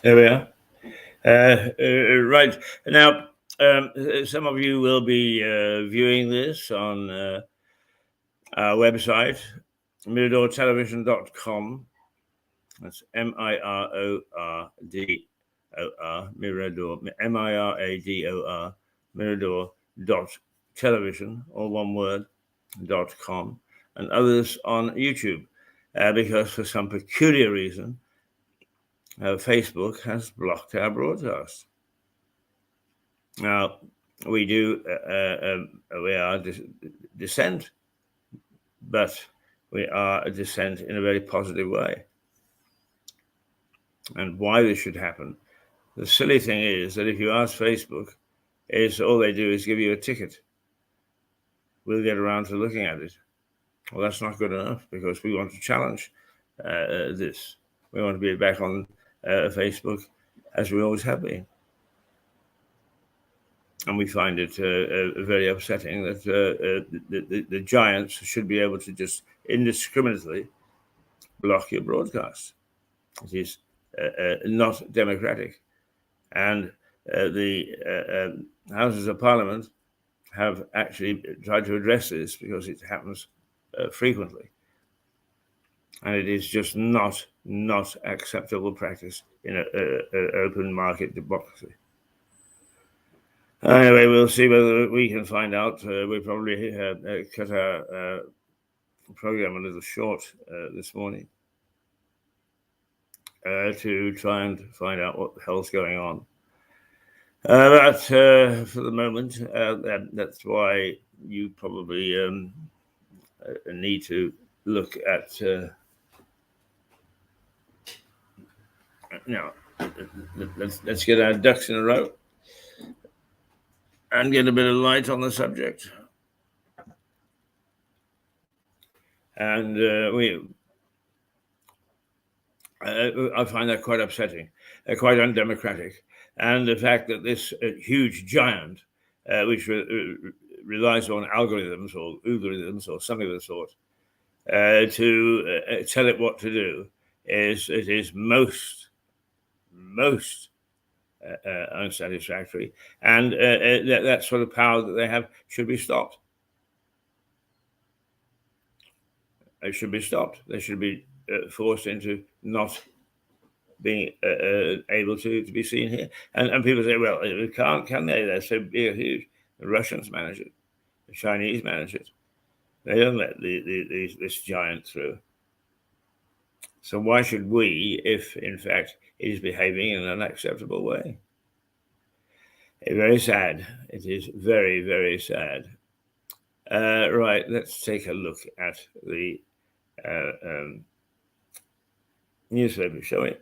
There we are. Right. Now, some of you will be viewing this on our website, miradortelevision.com. That's Mirador, Mirador, Mirador, Mirador.television, all one word, .com, and others on YouTube, because for some peculiar reason, Facebook has blocked our broadcast. Now, we are dissent, but we are a dissent in a very positive way. And why this should happen, the silly thing is that if you ask Facebook, all they do is give you a ticket. We'll get around to looking at it. Well, that's not good enough, because we want to challenge this. We want to be back on Facebook as we always have been. And we find it very upsetting that the giants should be able to just indiscriminately block your broadcast. It is not democratic. And the Houses of Parliament have actually tried to address this, because it happens frequently. And it is just not acceptable practice in an open market democracy. Anyway, we'll see whether we can find out. We probably cut our program a little short this morning to try and find out what the hell's going on. But for the moment, that's why you probably need to look at. Let's get our ducks in a row and get a bit of light on the subject. And I find that quite upsetting, quite undemocratic. And the fact that this huge giant, which relies on algorithms or something of the sort, to tell it what to do, is most unsatisfactory. And that sort of power that they have should be stopped. It should be stopped. They should be forced into not being able to be seen here. And people say, well, can they? They're so big, huge. The Russians manage it. The Chinese manage it. They don't let this giant through. So why should we, if in fact it is behaving in an unacceptable way? It's very sad. It is very, very sad. Right, let's take a look at the newspaper, shall we?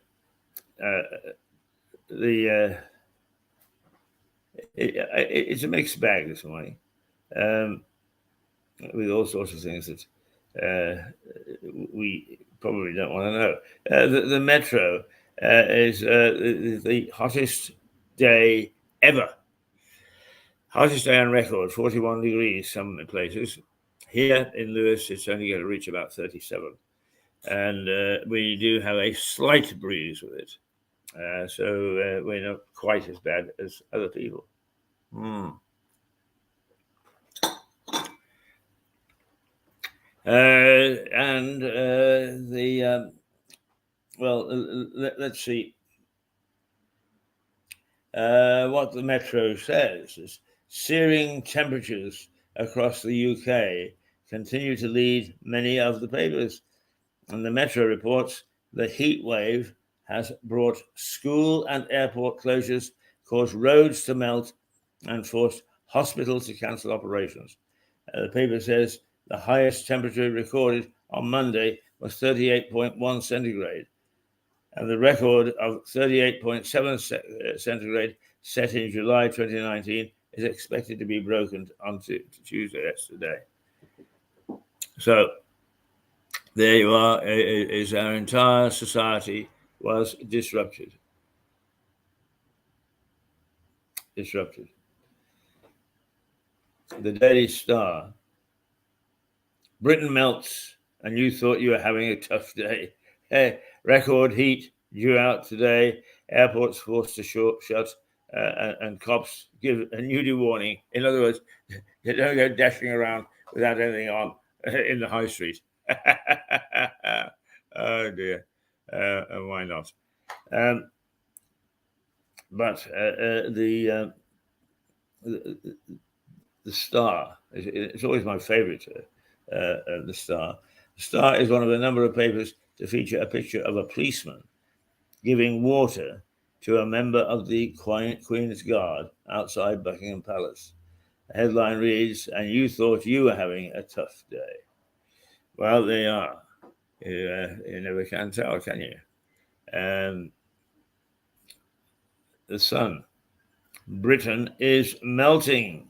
It's a mixed bag this morning, with all sorts of things that we probably don't want to know. The Metro is the hottest day ever. Hottest day on record, 41 degrees some places. Here in Lewis, it's only going to reach about 37. And we do have a slight breeze with it. So we're not quite as bad as other people. Let's see. What the Metro says is searing temperatures across the UK continue to lead many of the papers. And the Metro reports the heat wave has brought school and airport closures, caused roads to melt, and forced hospitals to cancel operations. The paper says the highest temperature recorded on Monday was 38.1 centigrade. And the record of 38.7 centigrade set in July 2019 is expected to be broken on Tuesday, that's today. So there you are, is our entire society was disrupted. The Daily Star. Britain melts and you thought you were having a tough day. Hey, record heat due out today. airports forced to shut, and cops give a nudie warning. In other words, you don't go dashing around without anything on in the high street. Oh dear, why not? But the Star, it's always my favorite. The Star. The Star is one of a number of papers to feature a picture of a policeman giving water to a member of the Queen's Guard outside Buckingham Palace. The headline reads, "And you thought you were having a tough day." Well, they are. You never can tell, can you? The Sun. Britain is melting.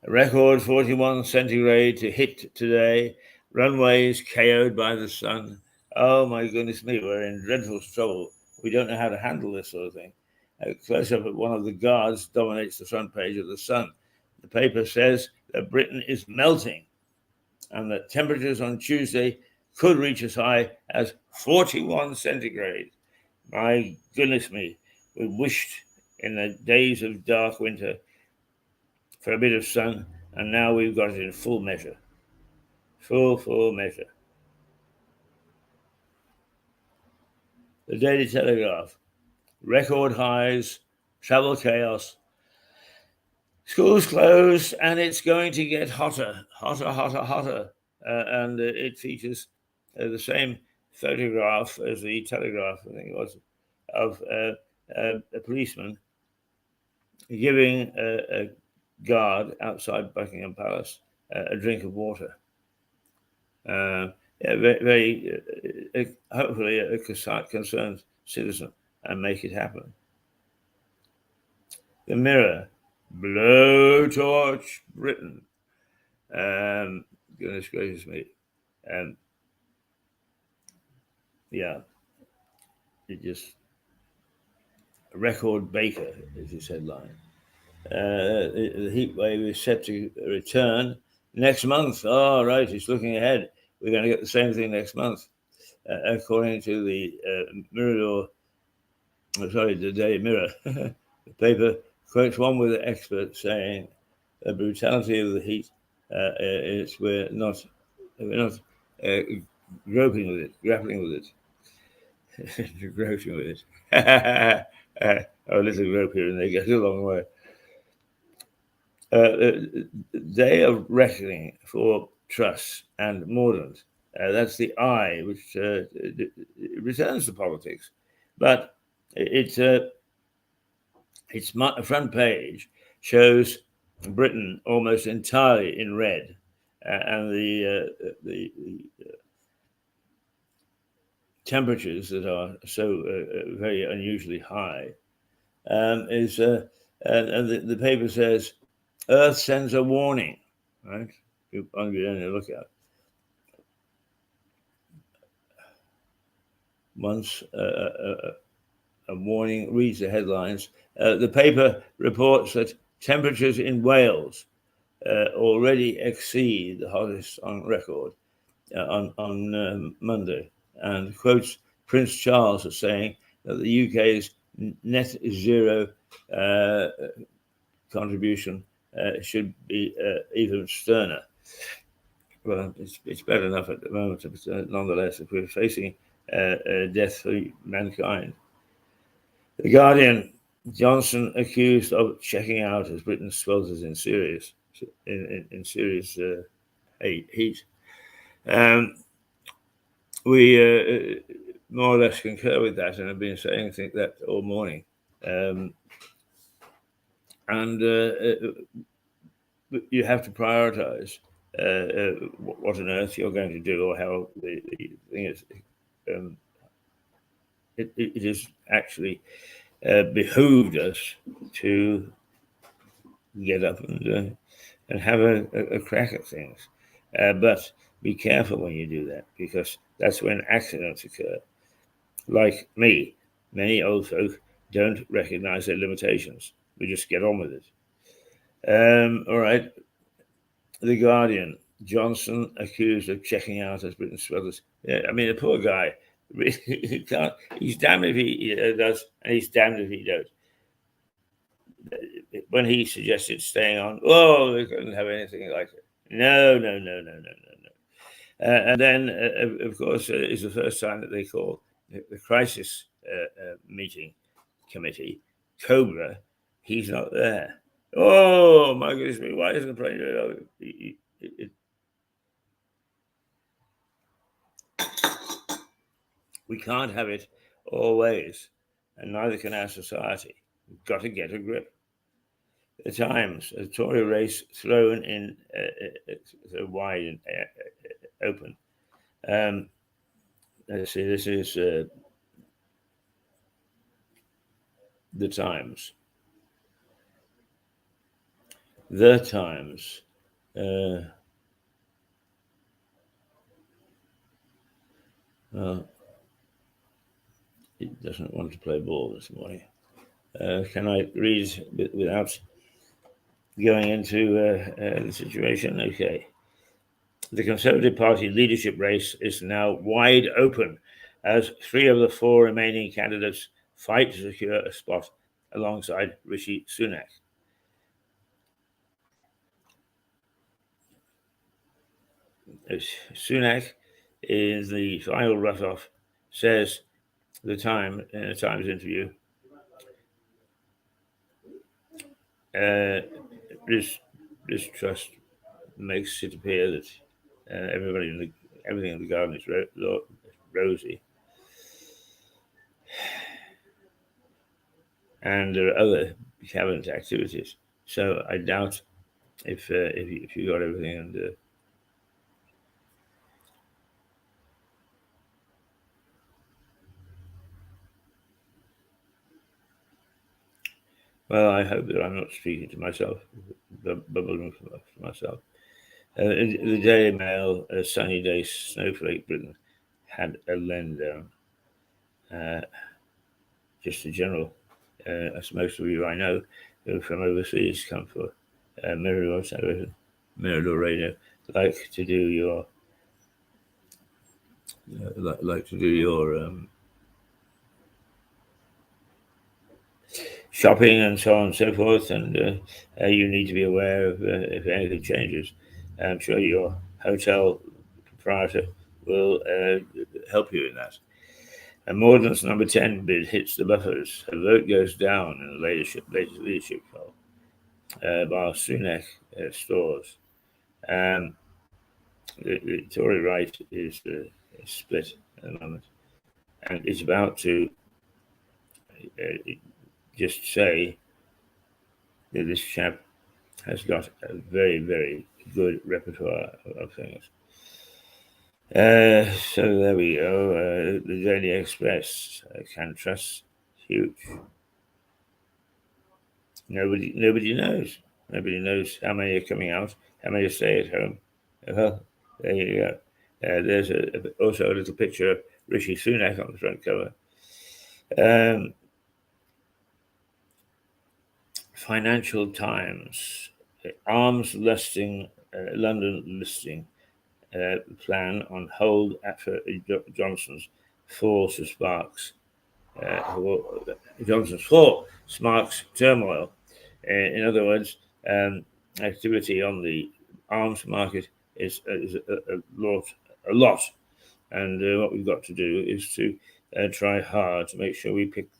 A record 41 centigrade to hit today. Runways KO'd by the sun. Oh my goodness me, we're in dreadful trouble. We don't know how to handle this sort of thing. A close-up of one of the guards dominates the front page of the Sun. The paper says that Britain is melting and that temperatures on Tuesday could reach as high as 41 centigrade. My goodness me, we wished in the days of dark winter for a bit of sun, and now we've got it in full measure. Full measure. The Daily Telegraph. Record highs, travel chaos, schools closed, and it's going to get hotter. And it features the same photograph as the Telegraph, I think it was, of a policeman giving a guard outside Buckingham Palace a drink of water. Very hopefully a concerned citizen, and make it happen. The Mirror. Blowtorch Britain. Goodness gracious me. Yeah, it just record Baker is his headline. The heat wave is set to return next month. Oh, right, it's looking ahead. We're going to get the same thing next month, according to the the Daily Mirror. The paper quotes one with the expert saying, "The brutality of the heat is we're not grappling with it, grappling with it." A little grope here and there goes a long way. Day of reckoning for Truss and Mordaunt. That's the eye which returns to politics, but its front page shows Britain almost entirely in red, and the temperatures that are so very unusually high and the paper says Earth sends a warning, right? You're on the lookout. Once a warning reads the headlines, the paper reports that temperatures in Wales already exceed the hottest on record on Monday, and quotes Prince Charles as saying that the UK's net zero contribution should be even sterner. Well, it's bad enough at the moment, but nonetheless, if we're facing death for mankind. The Guardian. Johnson accused of checking out as Britain swelters in serious heat. We more or less concur with that, and have been saying that all morning. You have to prioritize what on earth you're going to do, or how the thing is. It is actually behooved us to get up and have a crack at things. But be careful when you do that, because that's when accidents occur. Like me, many old folk don't recognize their limitations. We just get on with it. All right. The Guardian. Johnson accused of checking out as Britain swelters. Yeah, I mean, the poor guy He can't. He's damned if he does, and he's damned if he don't. When he suggested staying on, oh, we couldn't have anything like it. No. And then, of course, is the first time that they call the crisis meeting committee, Cobra. He's not there. Oh, my goodness me, why isn't the president? We can't have it always, and neither can our society. We've got to get a grip. The Times, a Tory race thrown in wide and open. Let's see, this is The Times. The Times. It doesn't want to play ball this morning. Can I read without going into the situation? Okay. The Conservative Party leadership race is now wide open as 3 of the 4 remaining candidates fight to secure a spot alongside Rishi Sunak. Sunak, in the final runoff, says in a Times interview, this trust makes it appear that everything in the garden is rosy, and there are other cabinet activities. So I doubt if you got everything under. Well, I hope that I'm not speaking to myself, bubbling for myself. The Daily Mail, a sunny day, snowflake Britain had a lend down. Just a general, as most of you I know who from overseas come for Mirador television, Mirador radio, like to do your shopping and so on and so forth, and you need to be aware of if anything changes. I'm sure your hotel proprietor will help you in that. And Mordaunt's number 10 bid hits the buffers. Her vote goes down in the latest leadership poll, while Sunak stores. The Tory right is split at the moment, and it's about to just say that this chap has got a very, very good repertoire of things. So there we go. The Daily Express, can trust, huge. Nobody knows. Nobody knows how many are coming out, how many stay at home. Well, there you go. There's also a little picture of Rishi Sunak on the front cover. Financial Times, arms listing, London listing plan on hold after Johnson's fall to sparks. Johnson's fall sparks turmoil. In other words, activity on the arms market is a lot. And what we've got to do is to try hard to make sure we pick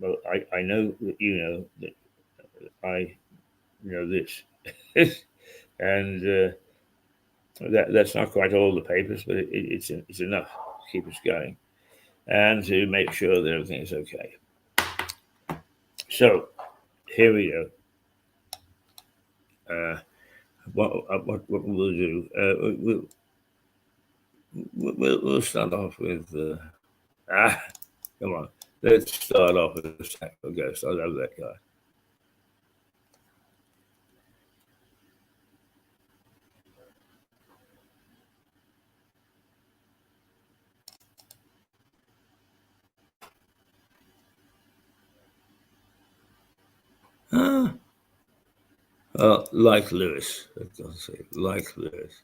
well, I know that you know that I know this, and that's not quite all the papers, but it's enough to keep us going and to make sure that everything is okay. So here we go. What we'll do? We'll start off with come on. Let's start off with a Sackville Ghost. I love that guy. Like Lewis. I've got to say, like Lewis.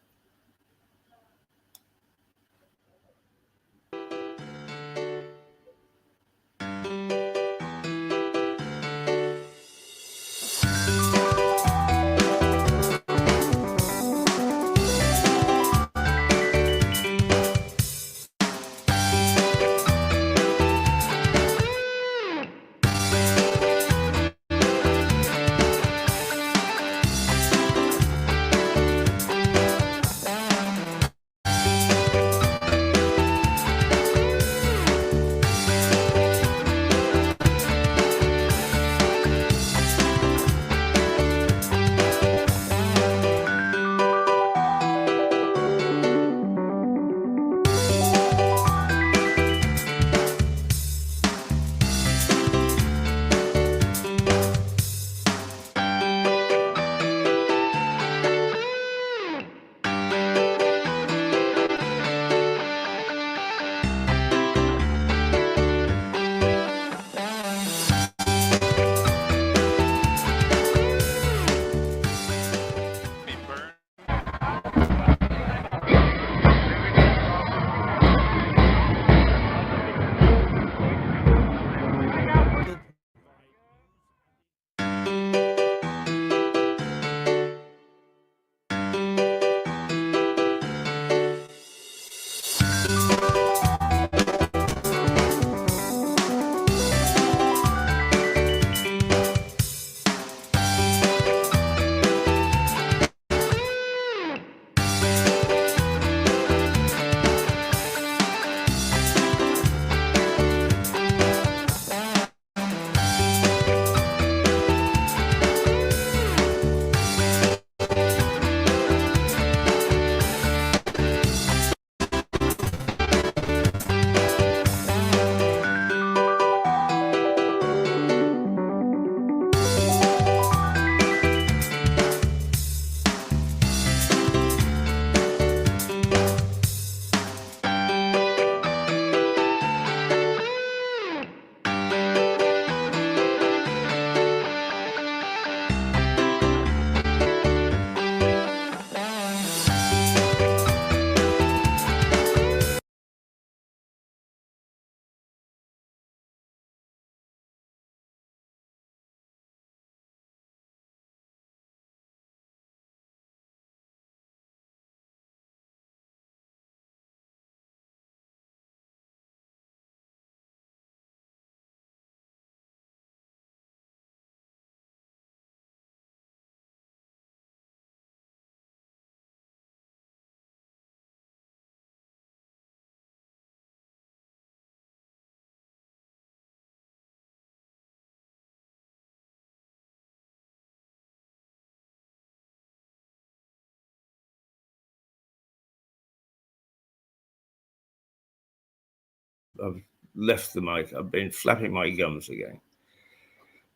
I've left the mic. I've been flapping my gums again.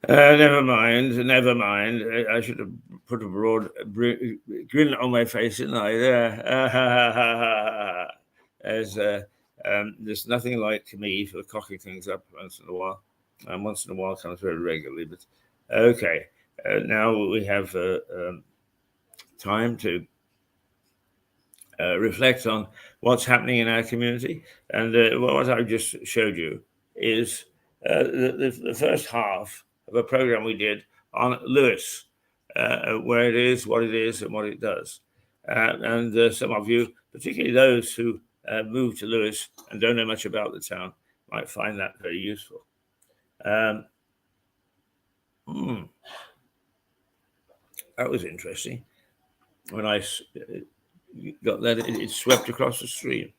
Never mind. I should have put a broad grin on my face, didn't I? There. There's nothing like me for cocking things up once in a while. And once in a while comes very regularly. But okay. Now we have time to reflect on what's happening in our community. And what I just showed you is the first half of a program we did on Lewis, where it is, what it is, and what it does. And some of you, particularly those who moved to Lewis and don't know much about the town, might find that very useful. That was interesting. When I got that, it swept across the stream.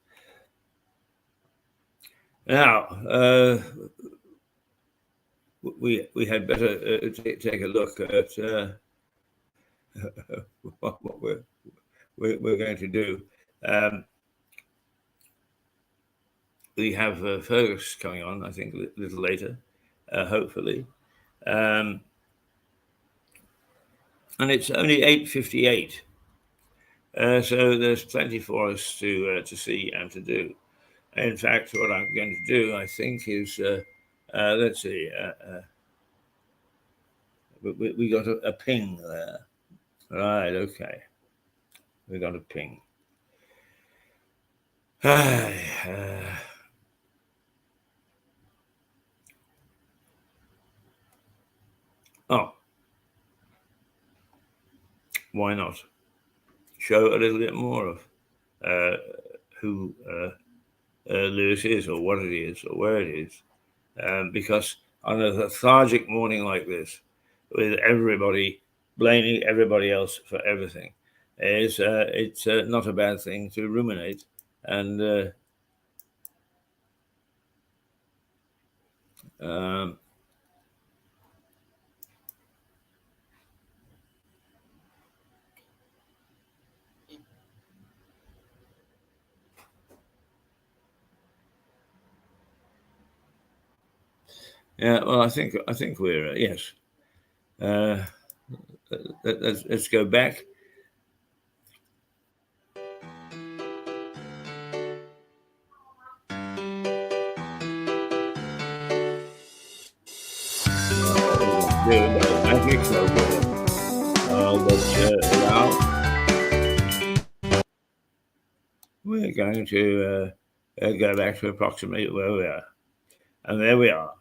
Now, we had better take a look at what we're going to do. We have Fergus coming on, I think, a little later, hopefully. And it's only 8:58. So there's plenty for us to see and to do. In fact, what I'm going to do, I think, is let's see. We got a ping there. Right, okay. We got a ping. Oh, why not show a little bit more of who Lewis is, or what it is, or where it is, because on a lethargic morning like this, with everybody blaming everybody else for everything, it's not a bad thing to ruminate and yeah, well, I think we're yes. Let's go back. We're going to go back to approximately where we are, and there we are.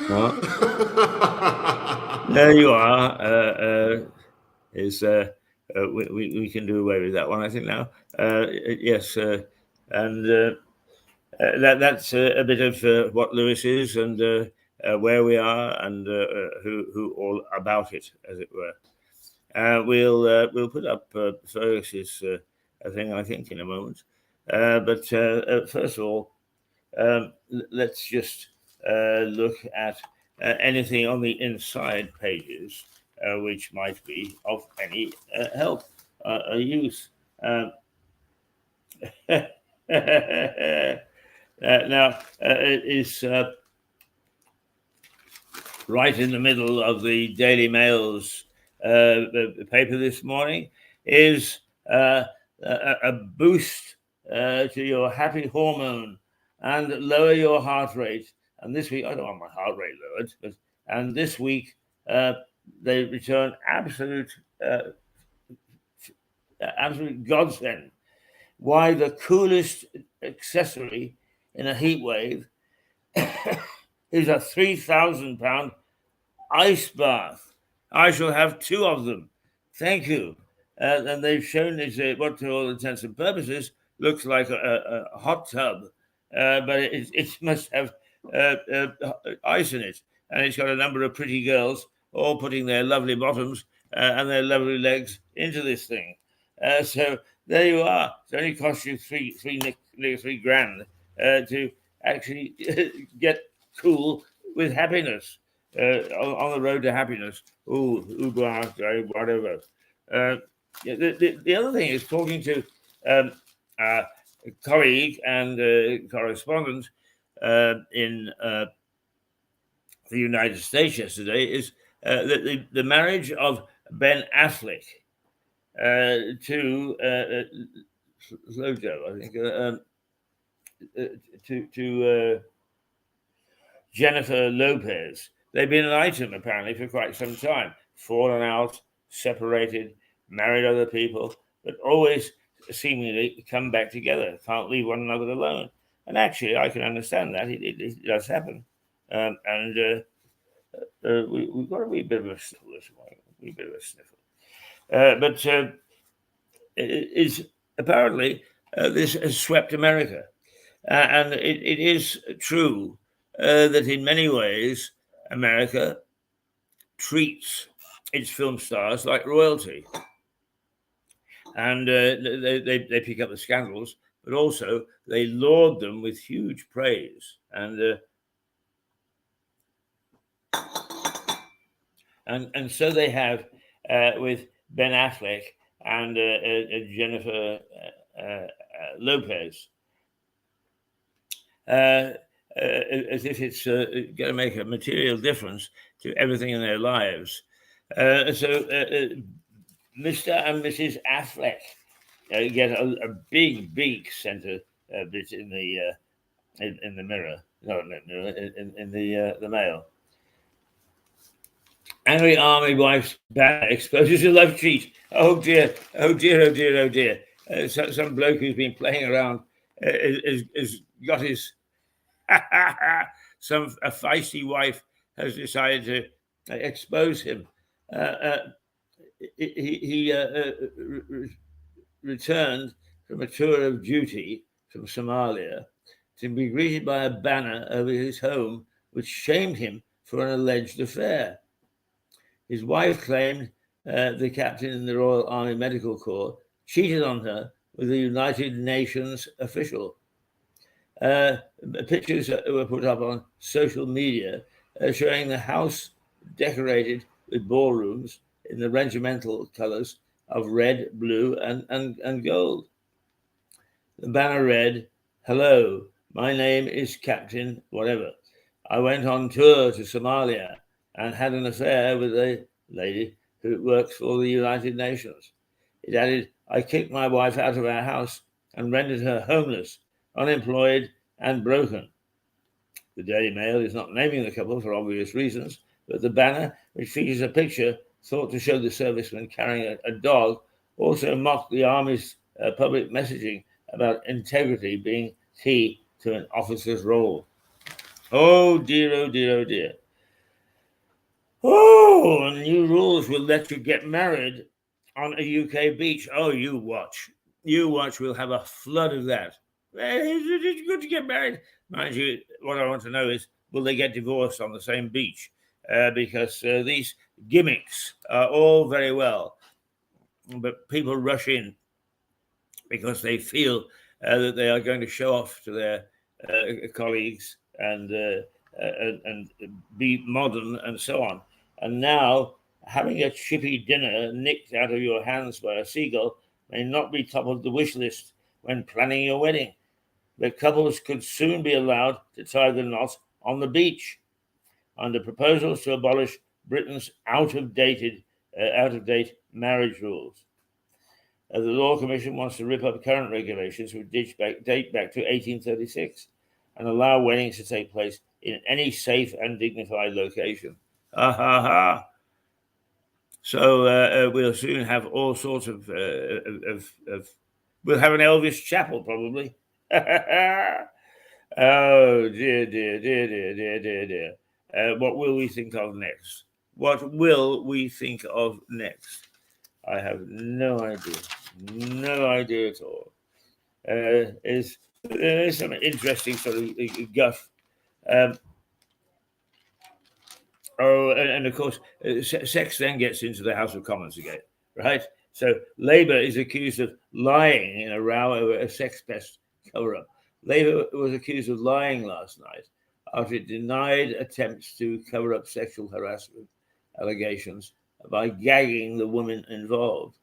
Well, there you are. We can do away with that one, I think now. Yes, and that's a bit of what Lewis is, and where we are, and who all about it, as it were. We'll put up Fergus's thing, I think, in a moment. But first of all, let's just look at anything on the inside pages which might be of any help or use. Now, it is right in the middle of the Daily Mail's the paper this morning, is a boost to your happy hormone and lower your heart rate. And this week, I don't want my heart rate lowered, and this week they return absolute godsend. Why the coolest accessory in a heat wave is a £3,000 ice bath. I shall have 2 of them. Thank you. And they've shown it, what to all intents and purposes looks like a hot tub, but it must have ice in it. And it's got a number of pretty girls all putting their lovely bottoms and their lovely legs into this thing. So there you are. It only cost you $3,000 to actually get cool with happiness, on the road to happiness. Uber, whatever. The other thing is talking to a colleague and correspondent in the United States yesterday is the marriage of Ben Affleck to Flojo, I think, to Jennifer Lopez. They've been an item apparently for quite some time. Fallen out, separated, married other people, but always seemingly come back together. Can't leave one another alone. And actually, I can understand that. It does happen. And we've got a wee bit of a sniffle this morning. A wee bit of a sniffle. But it's apparently this has swept America. And it is true that in many ways, America treats its film stars like royalty. And they pick up the scandals, but also they laud them with huge praise. And so they have with Ben Affleck and Jennifer Lopez, as if it's going to make a material difference to everything in their lives. So Mr. and Mrs. Affleck get a big center bit in the mirror. No, in the Mail. Angry army wife's banner exposes a love cheat. Oh dear. Some bloke who's been playing around has got his a feisty wife has decided to expose him. He returned from a tour of duty from Somalia to be greeted by a banner over his home, which shamed him for an alleged affair. His wife claimed the captain in the Royal Army Medical Corps cheated on her with a United Nations official. Pictures were put up on social media showing the house decorated with ballrooms in the regimental colors of red, blue, and gold. The banner read, "Hello, my name is Captain whatever. I went on tour to Somalia and had an affair with a lady who works for the United Nations." It added, "I kicked my wife out of our house and rendered her homeless, unemployed, and broken." The Daily Mail is not naming the couple for obvious reasons, but the banner, which features a picture thought to show the serviceman carrying a dog, also mocked the Army's public messaging about integrity being key to an officer's role. Oh dear, oh dear, oh dear. Oh, and new rules will let you get married on a UK beach. Oh, you watch. You watch, we'll have a flood of that. It's good to get married. Mind you, what I want to know is, will they get divorced on the same beach? Because these gimmicks are all very well, but people rush in because they feel that they are going to show off to their colleagues and be modern and so on. And now, having a chippy dinner nicked out of your hands by a seagull may not be top of the wish list when planning your wedding. But couples could soon be allowed to tie the knot on the beach under proposals to abolish Britain's out-of-date marriage rules. The Law Commission wants to rip up current regulations which date back to 1836 and allow weddings to take place in any safe and dignified location. Ha ha ha! So we'll soon have all sorts of we'll have an Elvis chapel probably. Oh dear, dear, dear, dear, dear, dear, dear. What will we think of next? What will we think of next? I have no idea. No idea at all. There's some interesting sort of guff. And of course, sex then gets into the House of Commons again, right? So Labour is accused of lying in a row over a sex pest cover-up. Labour was accused of lying last night after it denied attempts to cover up sexual harassment allegations by gagging the women involved.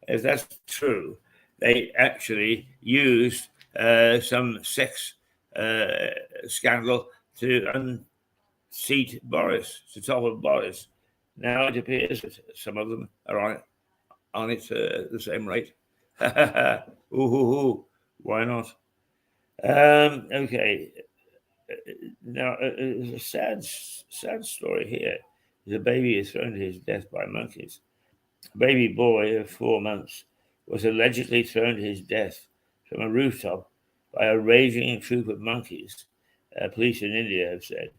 If that's true, they actually used some sex scandal to unseat Boris, to topple Boris. Now it appears that some of them are on it at the same rate. Ooh, why not? Okay. Now, a sad story here. The baby is thrown to his death by monkeys. A baby boy of 4 months was allegedly thrown to his death from a rooftop by a raging troop of monkeys, police in India have said.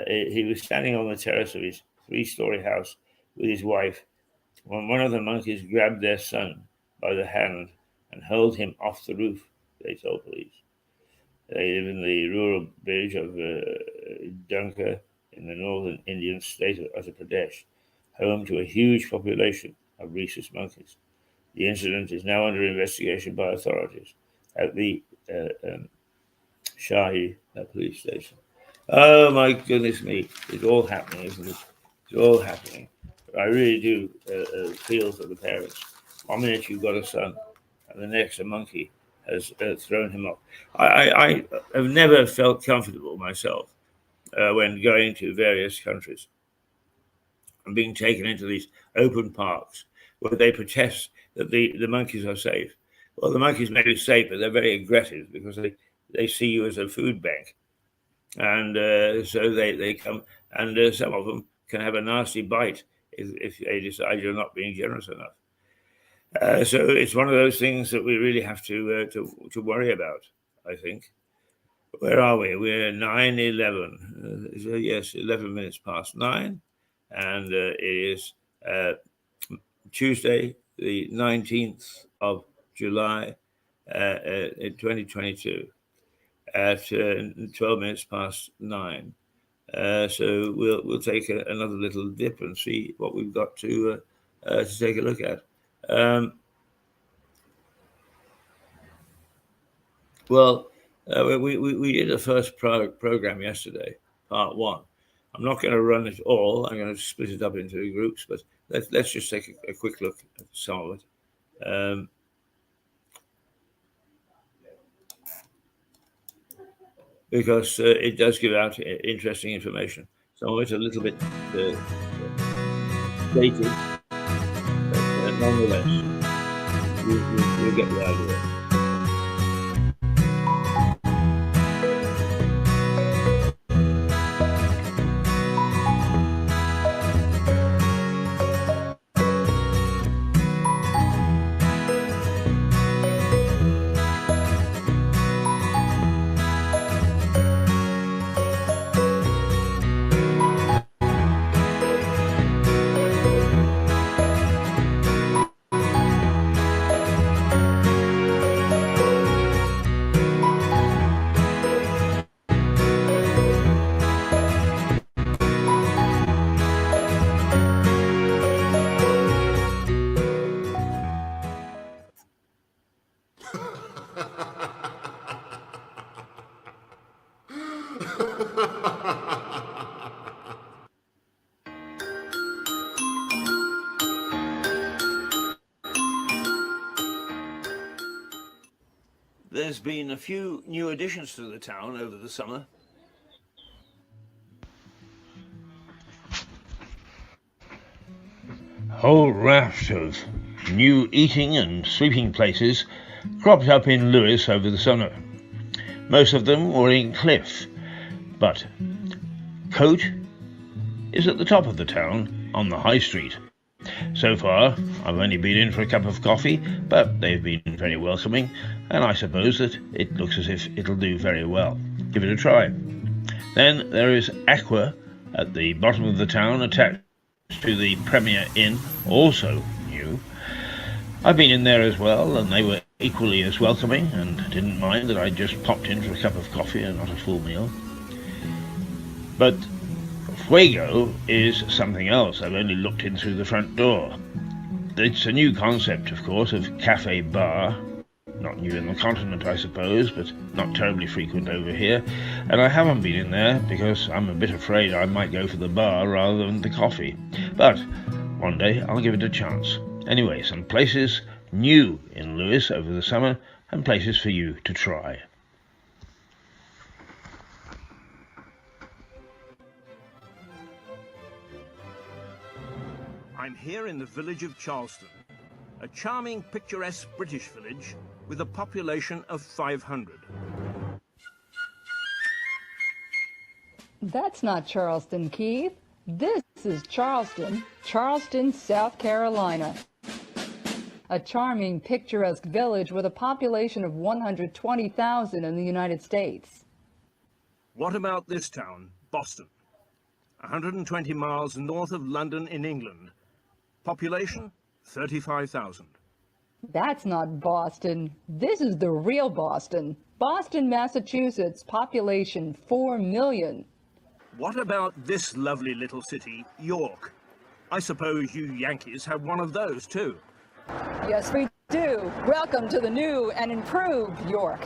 He was standing on the terrace of his 3-story house with his wife when one of the monkeys grabbed their son by the hand and hurled him off the roof, they told police. They live in the rural village of Dunka in the northern Indian state of Uttar Pradesh, home to a huge population of rhesus monkeys. The incident is now under investigation by authorities at the Shahi police station. Oh my goodness me, it's all happening, isn't it? It's all happening. I really do feel for the parents. 1 minute you've got a son, and the next a monkey has thrown him off. I have never felt comfortable myself when going to various countries and being taken into these open parks where they protest that the monkeys are safe. Well, the monkeys may be safe, but they're very aggressive because they see you as a food bank. And so they come, and some of them can have a nasty bite if they decide you're not being generous enough. So it's one of those things that we really have to worry about, I think. Where are we? We're 9:11. Yes, 11 minutes past 9. And it is Tuesday, the 19th of July, 2022, at 12 minutes past 9. So we'll take another little dip and see what we've got to take a look at. We did the first program yesterday, part 1. I'm not going to run it all. I'm going to split it up into groups, but let's just take a quick look at some of it. Because it does give out interesting information. Some of it's a little bit dated, but nonetheless, we'll get the idea. There's been a few new additions to the town over the summer. Whole raft of new eating and sleeping places cropped up in Lewes over the summer. Most of them were in Cliff, but Cote is at the top of the town on the high street. So far, I've only been in for a cup of coffee, but they've been very welcoming, and I suppose that it looks as if it'll do very well. Give it a try. Then there is Aqua at the bottom of the town, attached to the Premier Inn, also new. I've been in there as well, and they were equally as welcoming, and didn't mind that I just popped in for a cup of coffee and not a full meal. But Fuego is something else. I've only looked in through the front door. It's a new concept, of course, of cafe bar. Not new in the continent, I suppose, but not terribly frequent over here. And I haven't been in there because I'm a bit afraid I might go for the bar rather than the coffee. But one day I'll give it a chance. Anyway, some places new in Lewes over the summer and places for you to try. I'm here in the village of Charleston, a charming, picturesque British village with a population of 500. That's not Charleston, Keith. This is Charleston, South Carolina. A charming, picturesque village with a population of 120,000 in the United States. What about this town, Boston? 120 miles north of London in England. Population, 35,000. That's not Boston. This is the real Boston. Boston, Massachusetts, population 4 million. What about this lovely little city, York? I suppose you Yankees have one of those too. Yes, we do. Welcome to the new and improved York.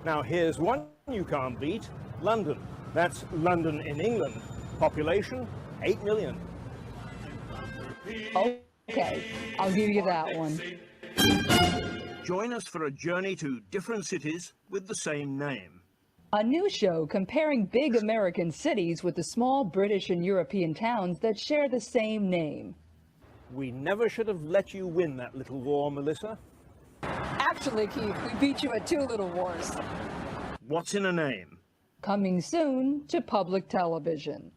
Now here's one you can't beat, London. That's London in England. Population, 8 million. Okay, I'll give you that one. Join us for a journey to different cities with the same name. A new show comparing big American cities with the small British and European towns that share the same name. We never should have let you win that little war, Melissa. Actually, Keith, we beat you at 2 little wars. What's in a name? Coming soon to public television.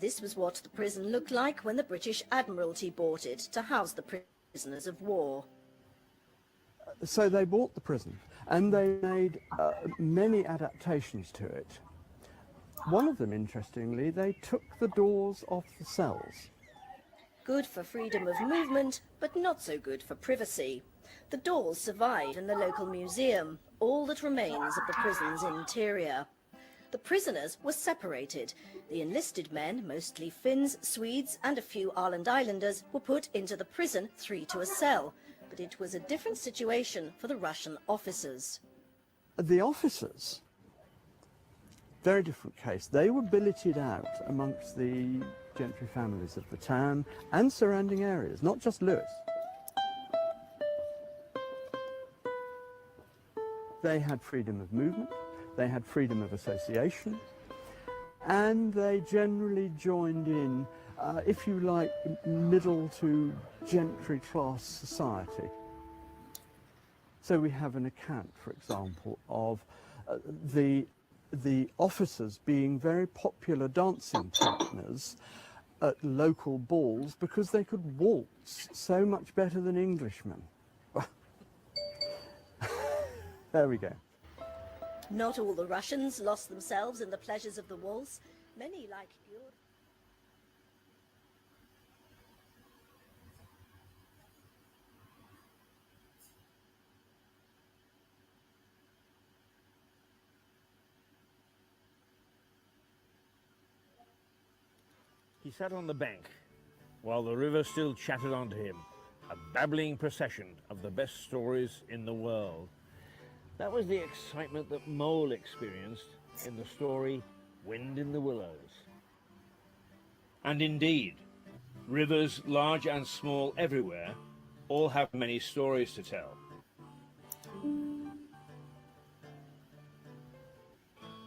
This was what the prison looked like when the British Admiralty bought it to house the prisoners of war. So they bought the prison and they made many adaptations to it. One of them, interestingly, they took the doors off the cells. Good for freedom of movement, but not so good for privacy. The doors survive in the local museum, all that remains of the prison's interior. The prisoners were separated. The enlisted men, mostly Finns, Swedes and a few Åland Islanders, were put into the prison, 3 to a cell. But it was a different situation for the Russian officers. The officers, very different case. They were billeted out amongst the gentry families of the town and surrounding areas, not just Lewes. They had freedom of movement, they had freedom of association, and they generally joined in, if you like, middle to gentry class society. So we have an account, for example, of the officers being very popular dancing partners at local balls because they could waltz so much better than Englishmen. There we go. Not all the Russians lost themselves in the pleasures of the waltz. Many, like Gyur. He sat on the bank while the river still chattered onto him, a babbling procession of the best stories in the world. That was the excitement that Mole experienced in the story Wind in the Willows. And indeed, rivers large and small everywhere all have many stories to tell.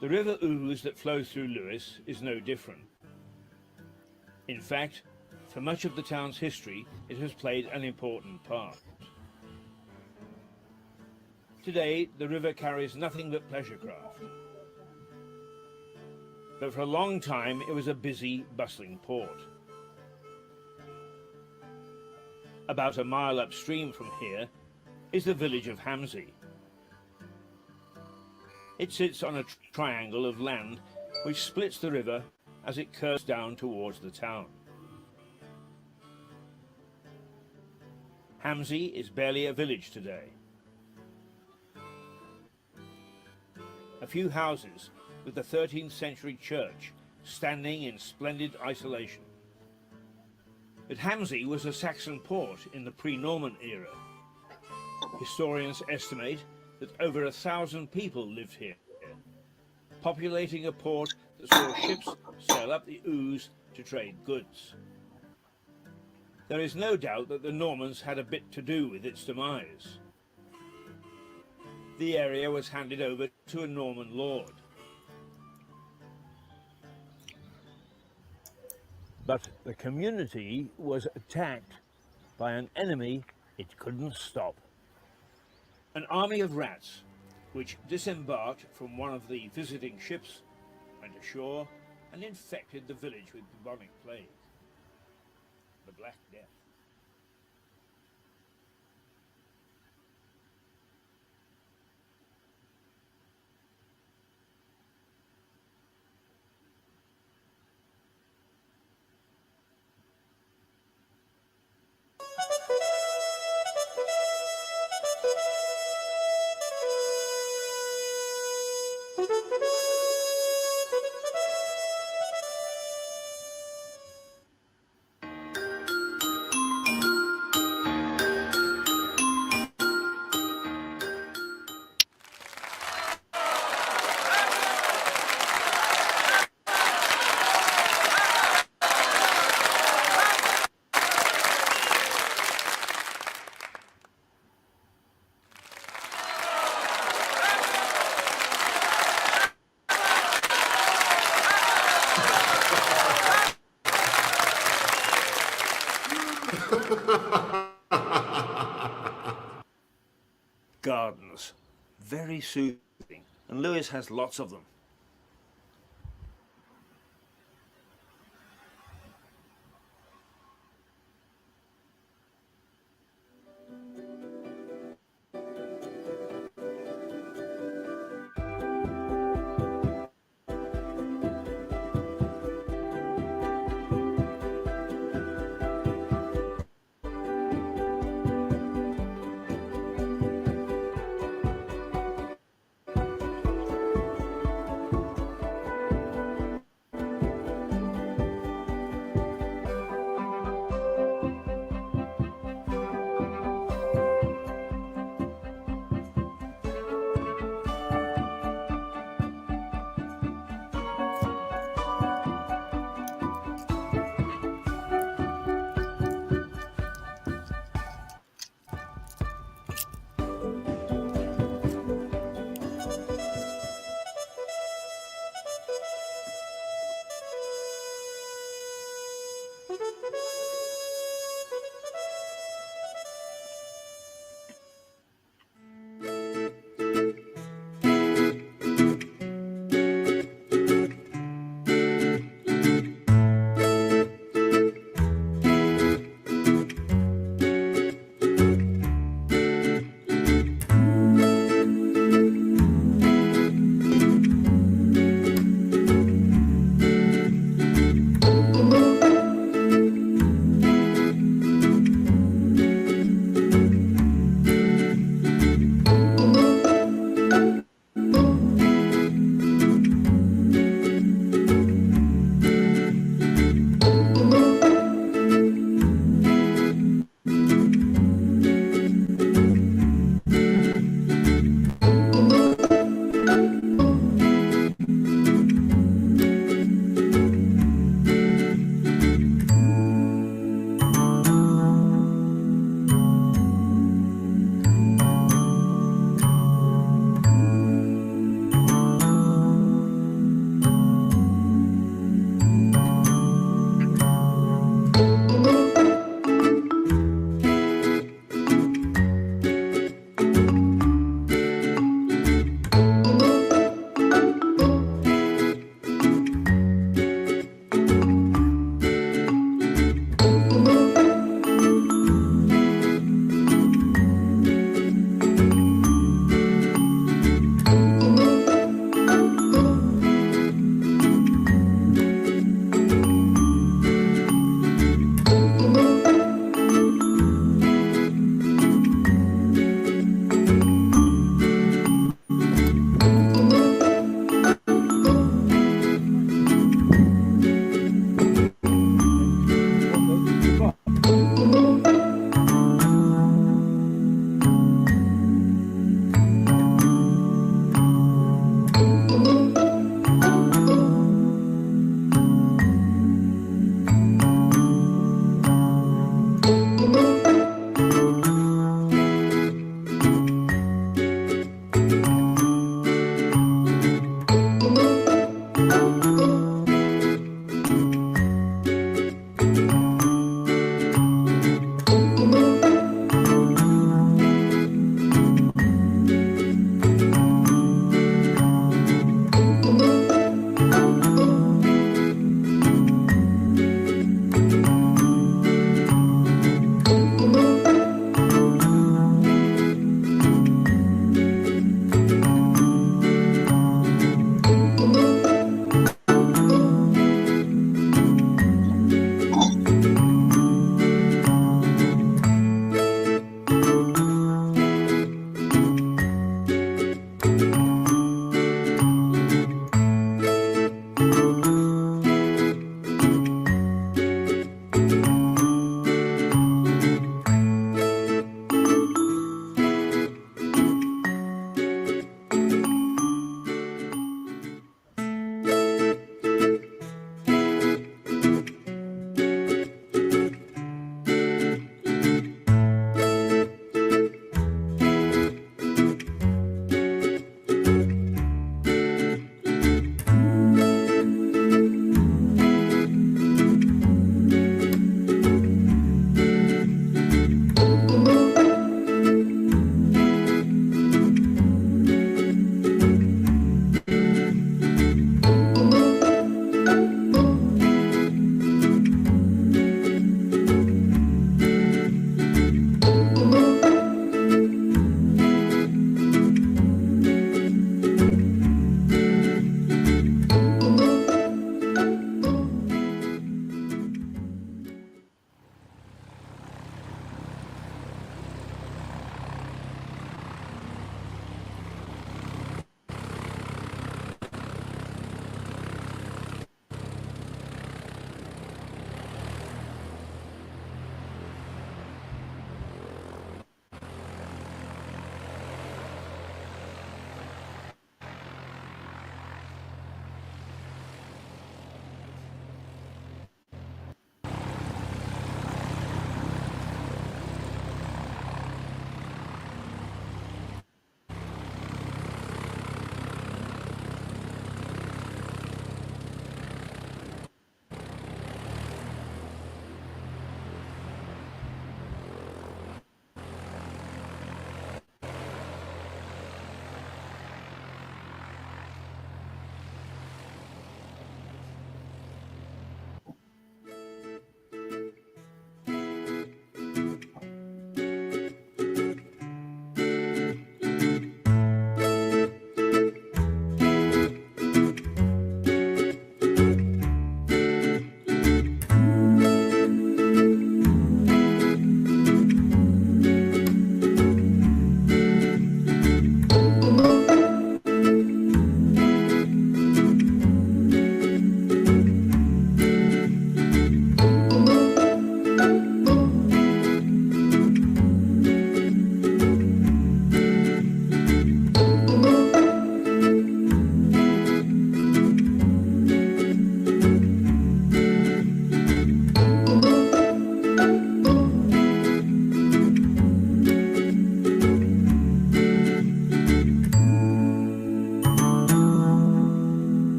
The River Ouse that flows through Lewes is no different. In fact, for much of the town's history, it has played an important part. Today, the river carries nothing but pleasure craft. But for a long time, it was a busy, bustling port. About a mile upstream from here is the village of Hamsey. It sits on a triangle of land which splits the river as it curves down towards the town. Hamsey is barely a village today. A few houses with the 13th century church standing in splendid isolation. But Hamsey was a Saxon port in the pre-Norman era. Historians estimate that over 1,000 people lived here, populating a port that saw ships sail up the Ouse to trade goods. There is no doubt that the Normans had a bit to do with its demise. The area was handed over to a Norman lord. But the community was attacked by an enemy it couldn't stop. An army of rats, which disembarked from one of the visiting ships, went ashore and infected the village with bubonic plague, the Black Death. Gardens, very soothing, and Lewes has lots of them.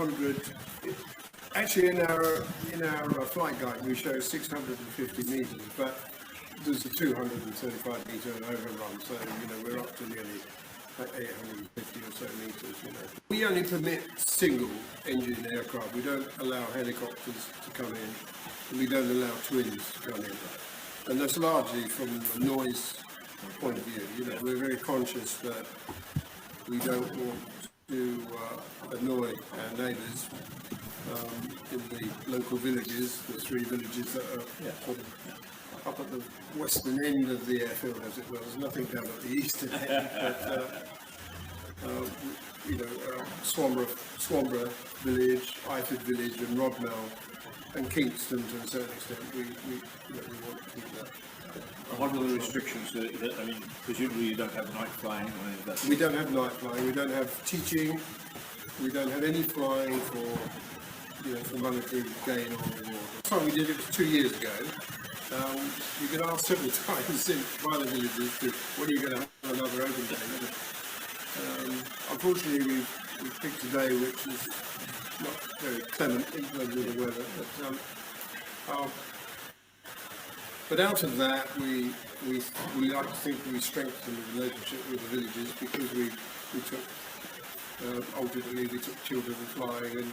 200. Actually, in our flight guide, we show 650 meters, but there's a 235 meter overrun, so we're up to nearly 850 or so meters. We only permit single-engine aircraft. We don't allow helicopters to come in, and we don't allow twins to come in, and that's largely from the noise point of view. We're very conscious that we don't want to annoy our neighbours in the local villages, the 3 villages that are sort of up at the western end of the airfield, as it were. There's nothing down at the eastern end, but Swanborough village, Iford village, and Rodmell, and Kingston to a certain extent. We want to keep that. What are the restrictions? Presumably you don't have night flying or any of that? We don't have night flying. We don't have teaching. We don't have any flying for monetary gain or reward. The time we did it was 2 years ago. You've been asked several times by the villagers when are you going to have another open day. Unfortunately, we've picked a day which is not very clement in terms of the weather. But out of that, we like to think we strengthened the relationship with the villagers because we took ultimately we took children flying and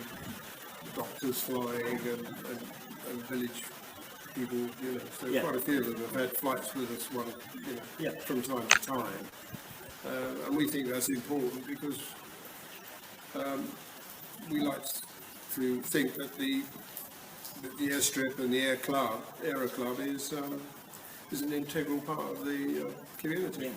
doctors flying and village people, so quite a few of them have had flights with us from time to time. And we think that's important because we like to think that the airstrip and the Aero Club is an integral part of the community.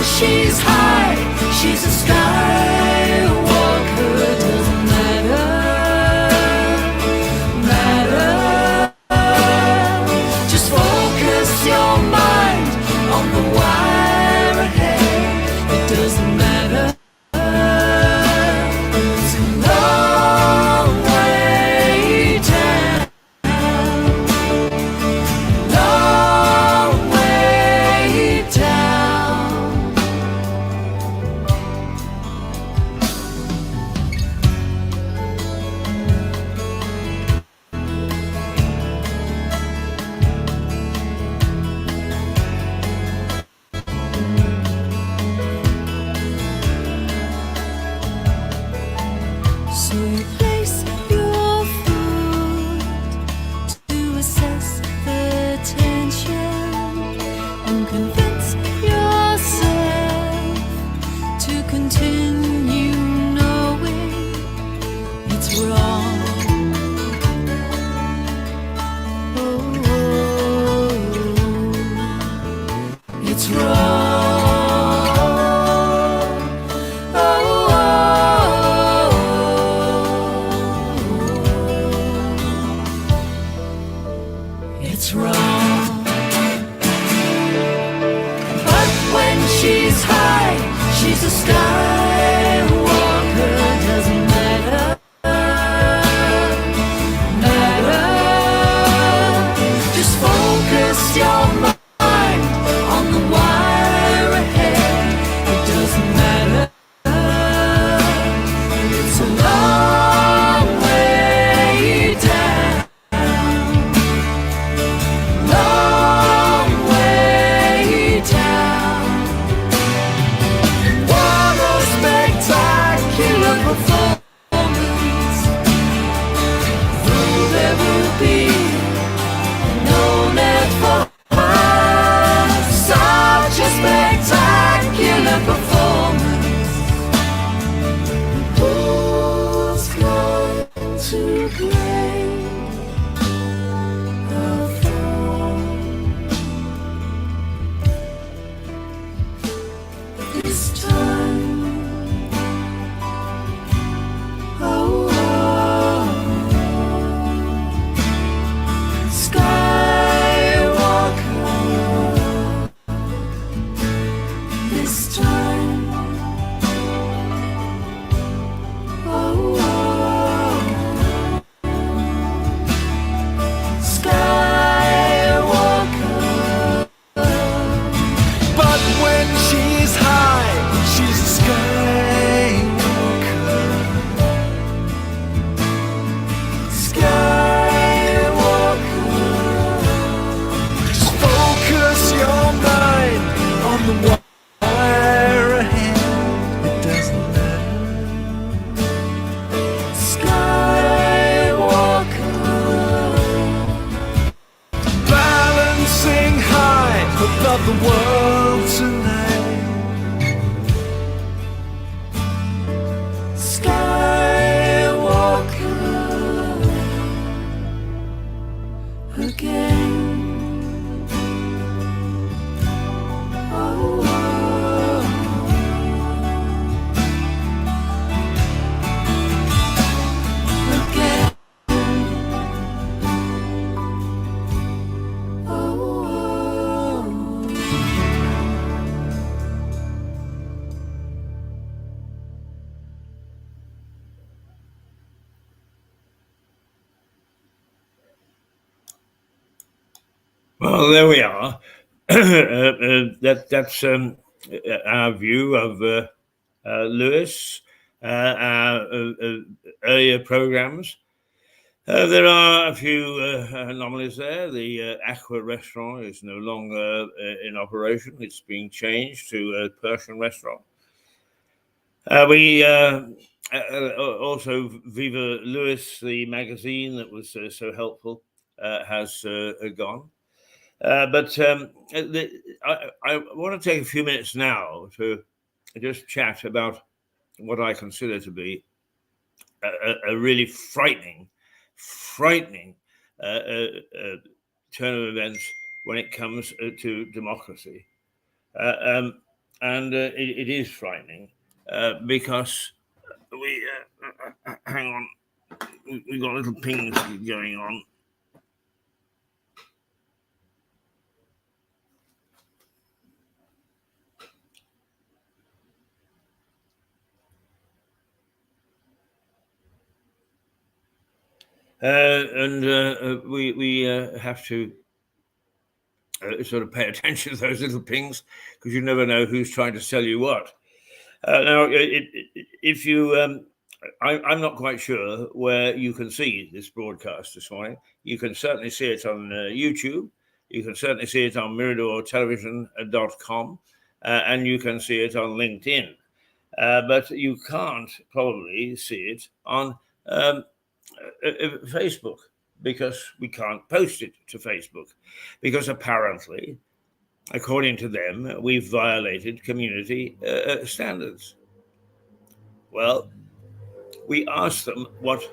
she's high, she's a skywalker. Doesn't matter. Just focus your mind on the wire ahead. It doesn't matter. It's a long way down. Long way down. So you place your foot to assess the tension and convince yourself to continue knowing it's wrong. Oh, it's wrong. It's wrong. But when she's high, she's a skywalker. Doesn't matter. Just focus your mind on the wire ahead. It doesn't matter. It's a long way down. Long way down. What a spectacular performance. Though there will be no net for her. Such a spectacular performance. Who's going to claim her throne this time? Oh, Skywalker this time. Oh, Skywalker. But when she's high, she's a skywalker. Skywalker. Just focus your mind on the wire ahead. It doesn't matter. Skywalker. Balancing high above the world tonight. Skywalker again. Oh, again. Oh. Well, there we are. That's our view of Lewis, our earlier programs. There are a few anomalies there. The Aqua restaurant is no longer in operation. It's being changed to a Persian restaurant. We also, Viva Lewis, the magazine that was so helpful, has gone. But I want to take a few minutes now to just chat about what I consider to be a really frightening turn of events when it comes to democracy. and it is frightening because we hang on, we've got little pings going on. We have to sort of pay attention to those little pings because you never know who's trying to sell you what. Now, if you, I'm not quite sure where you can see this broadcast this morning. You can certainly see it on YouTube. You can certainly see it on miradortelevision.com, and you can see it on LinkedIn. But you can't probably see it on Facebook because we can't post it to Facebook because apparently, according to them, we've violated community standards. Well, we asked them what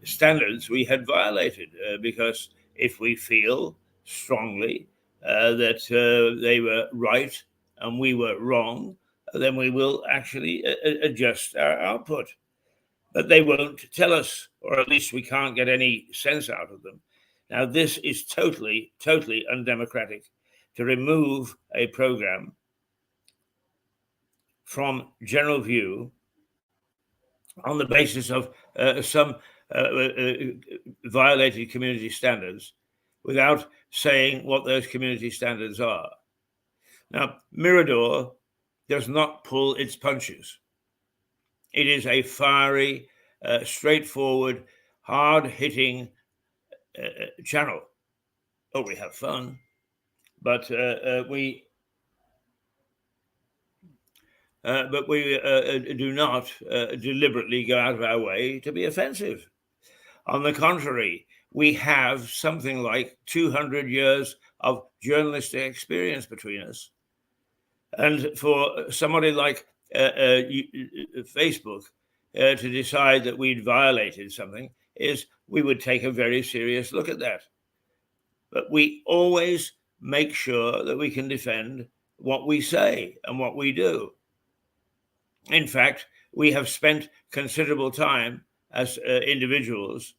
standards we had violated because if we feel strongly that they were right and we were wrong, then we will actually adjust our output. But they won't tell us, or at least we can't get any sense out of them. Now, this is totally, totally undemocratic to remove a program from general view on the basis of some violated community standards without saying what those community standards are. Now, Mirador does not pull its punches. It is a fiery, straightforward, hard-hitting channel. Oh, we have fun, but we do not deliberately go out of our way to be offensive. On the contrary, we have something like 200 years of journalistic experience between us. And for somebody like Facebook to decide that we'd violated something we would take a very serious look at that. But we always make sure that we can defend what we say and what we do. In fact, we have spent considerable time as individuals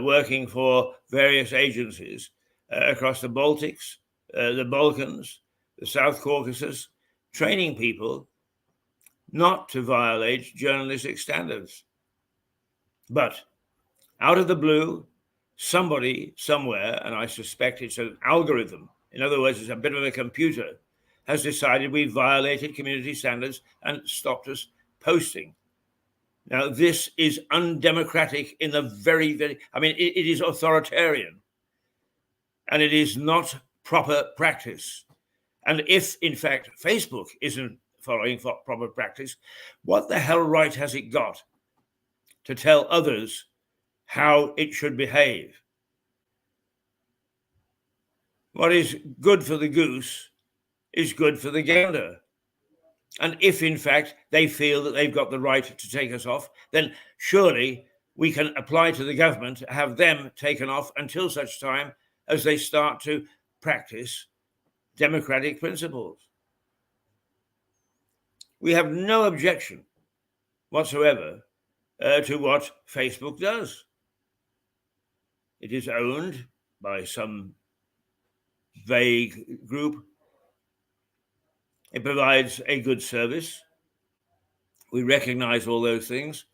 working for various agencies across the Baltics, the Balkans, the South Caucasus, training people not to violate journalistic standards. But out of the blue, somebody somewhere, and I suspect it's an algorithm, in other words, it's a bit of a computer, has decided we violated community standards and stopped us posting. Now, this is undemocratic in the it is authoritarian, and it is not proper practice. And if, in fact, Facebook isn't following proper practice, what the hell right has it got to tell others how it should behave? What is good for the goose is good for the gander. And if, in fact, they feel that they've got the right to take us off, then surely we can apply to the government to have them taken off until such time as they start to practice democratic principles. We have no objection whatsoever to what Facebook does. It is owned by some vague group. It provides a good service. We recognize all those things.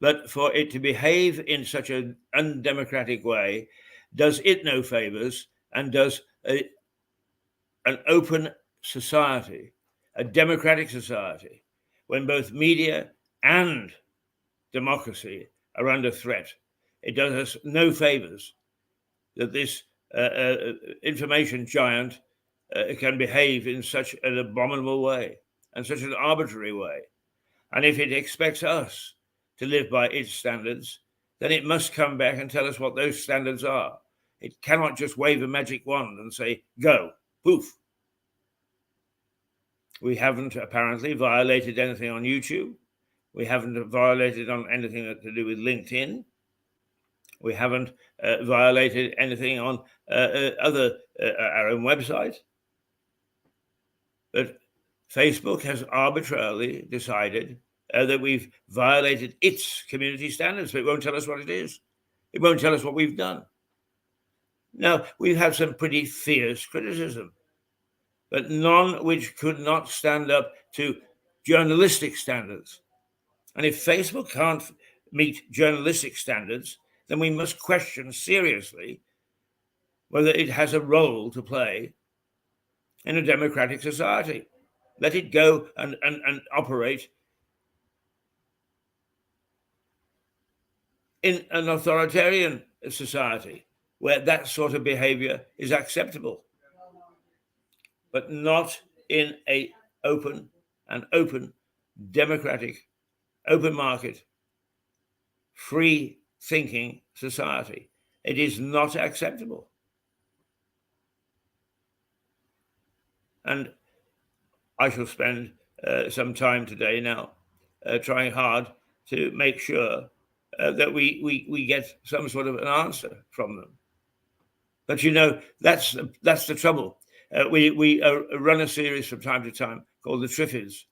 But for it to behave in such an undemocratic way does it no favors and does an open society, a democratic society, when both media and democracy are under threat. It does us no favors that this information giant can behave in such an abominable way and such an arbitrary way. And if it expects us to live by its standards, then it must come back and tell us what those standards are. It cannot just wave a magic wand and say, go, poof. We haven't apparently violated anything on YouTube. We haven't violated on anything to do with LinkedIn. We haven't violated anything on our own website. But Facebook has arbitrarily decided that we've violated its community standards, but it won't tell us what it is. It won't tell us what we've done. Now, we've had some pretty fierce criticism, but none which could not stand up to journalistic standards. And if Facebook can't meet journalistic standards, then we must question seriously whether it has a role to play in a democratic society. Let it go and operate in an authoritarian society where that sort of behavior is acceptable, but not in an open, democratic, open market, free thinking society. It is not acceptable. And I shall spend some time today now trying hard to make sure that we get some sort of an answer from them. But you know, that's the trouble. We run a series from time to time called the Triffids.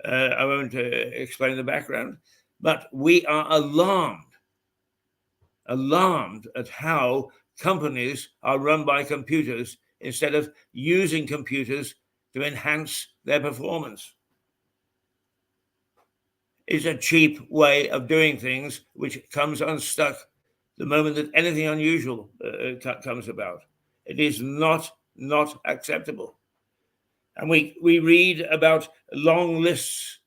I won't explain the background, but we are alarmed at how companies are run by computers instead of using computers to enhance their performance. It's a cheap way of doing things which comes unstuck the moment that anything unusual comes about. It is not acceptable. And we read about long lists,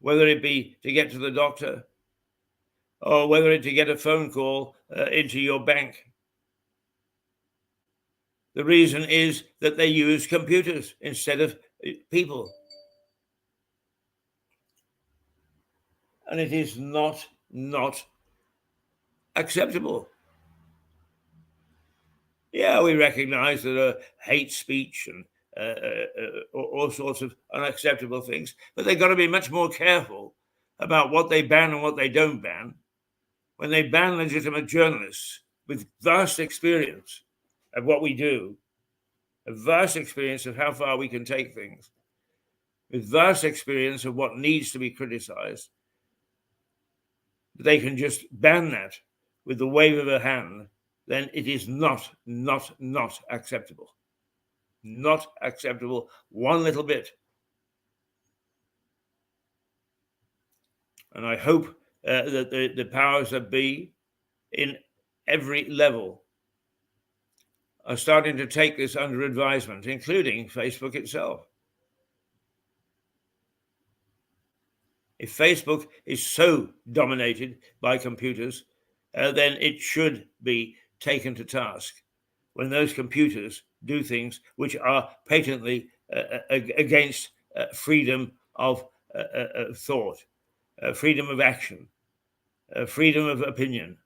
whether it be to get to the doctor or whether it to get a phone call into your bank. The reason is that they use computers instead of people. And it is not acceptable. Yeah, we recognize that hate speech and all sorts of unacceptable things, but they've got to be much more careful about what they ban and what they don't ban. When they ban legitimate journalists with vast experience of what we do, a vast experience of how far we can take things, with vast experience of what needs to be criticized, they can just ban that with the wave of a hand, then it is not acceptable. Not acceptable one little bit. And I hope that the powers that be in every level are starting to take this under advisement, including Facebook itself. If Facebook is so dominated by computers, then it should be taken to task when those computers do things which are patently against freedom of thought, freedom of action, freedom of opinion.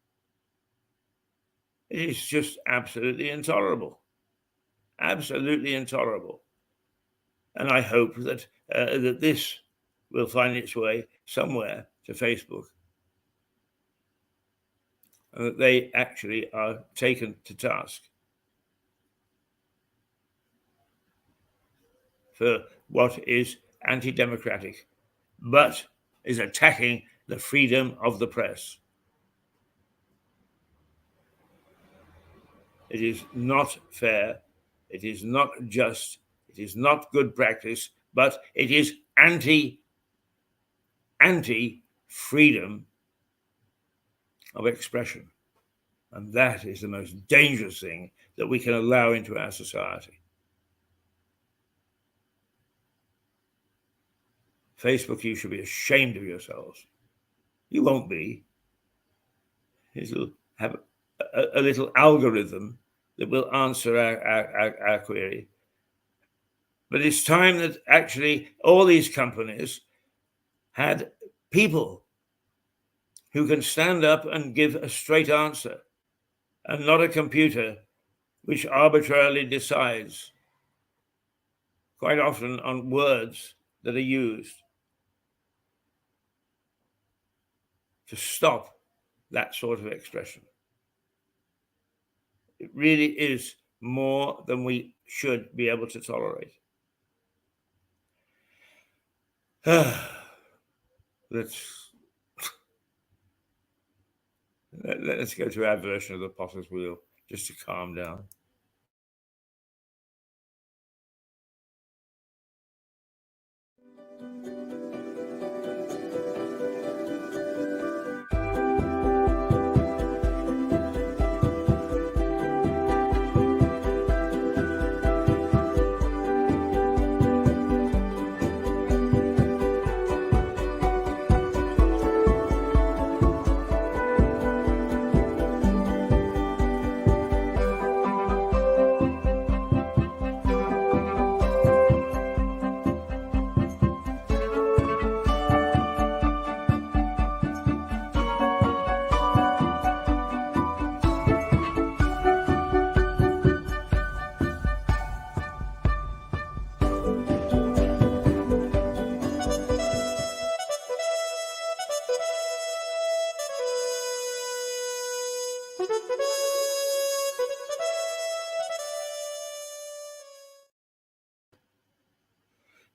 It is just absolutely intolerable. Absolutely intolerable. And I hope that that this will find its way somewhere to Facebook, and that they actually are taken to task for what is anti-democratic, but is attacking the freedom of the press. It is not fair, it is not just, it is not good practice, but it is anti-freedom of expression. And that is the most dangerous thing that we can allow into our society. Facebook, you should be ashamed of yourselves. You won't be. It'll have a little algorithm that will answer our query. But it's time that actually all these companies had people who can stand up and give a straight answer, and not a computer which arbitrarily decides, quite often on words that are used, to stop that sort of expression. It really is more than we should be able to tolerate. Let's go to our version of the Potter's Wheel just to calm down.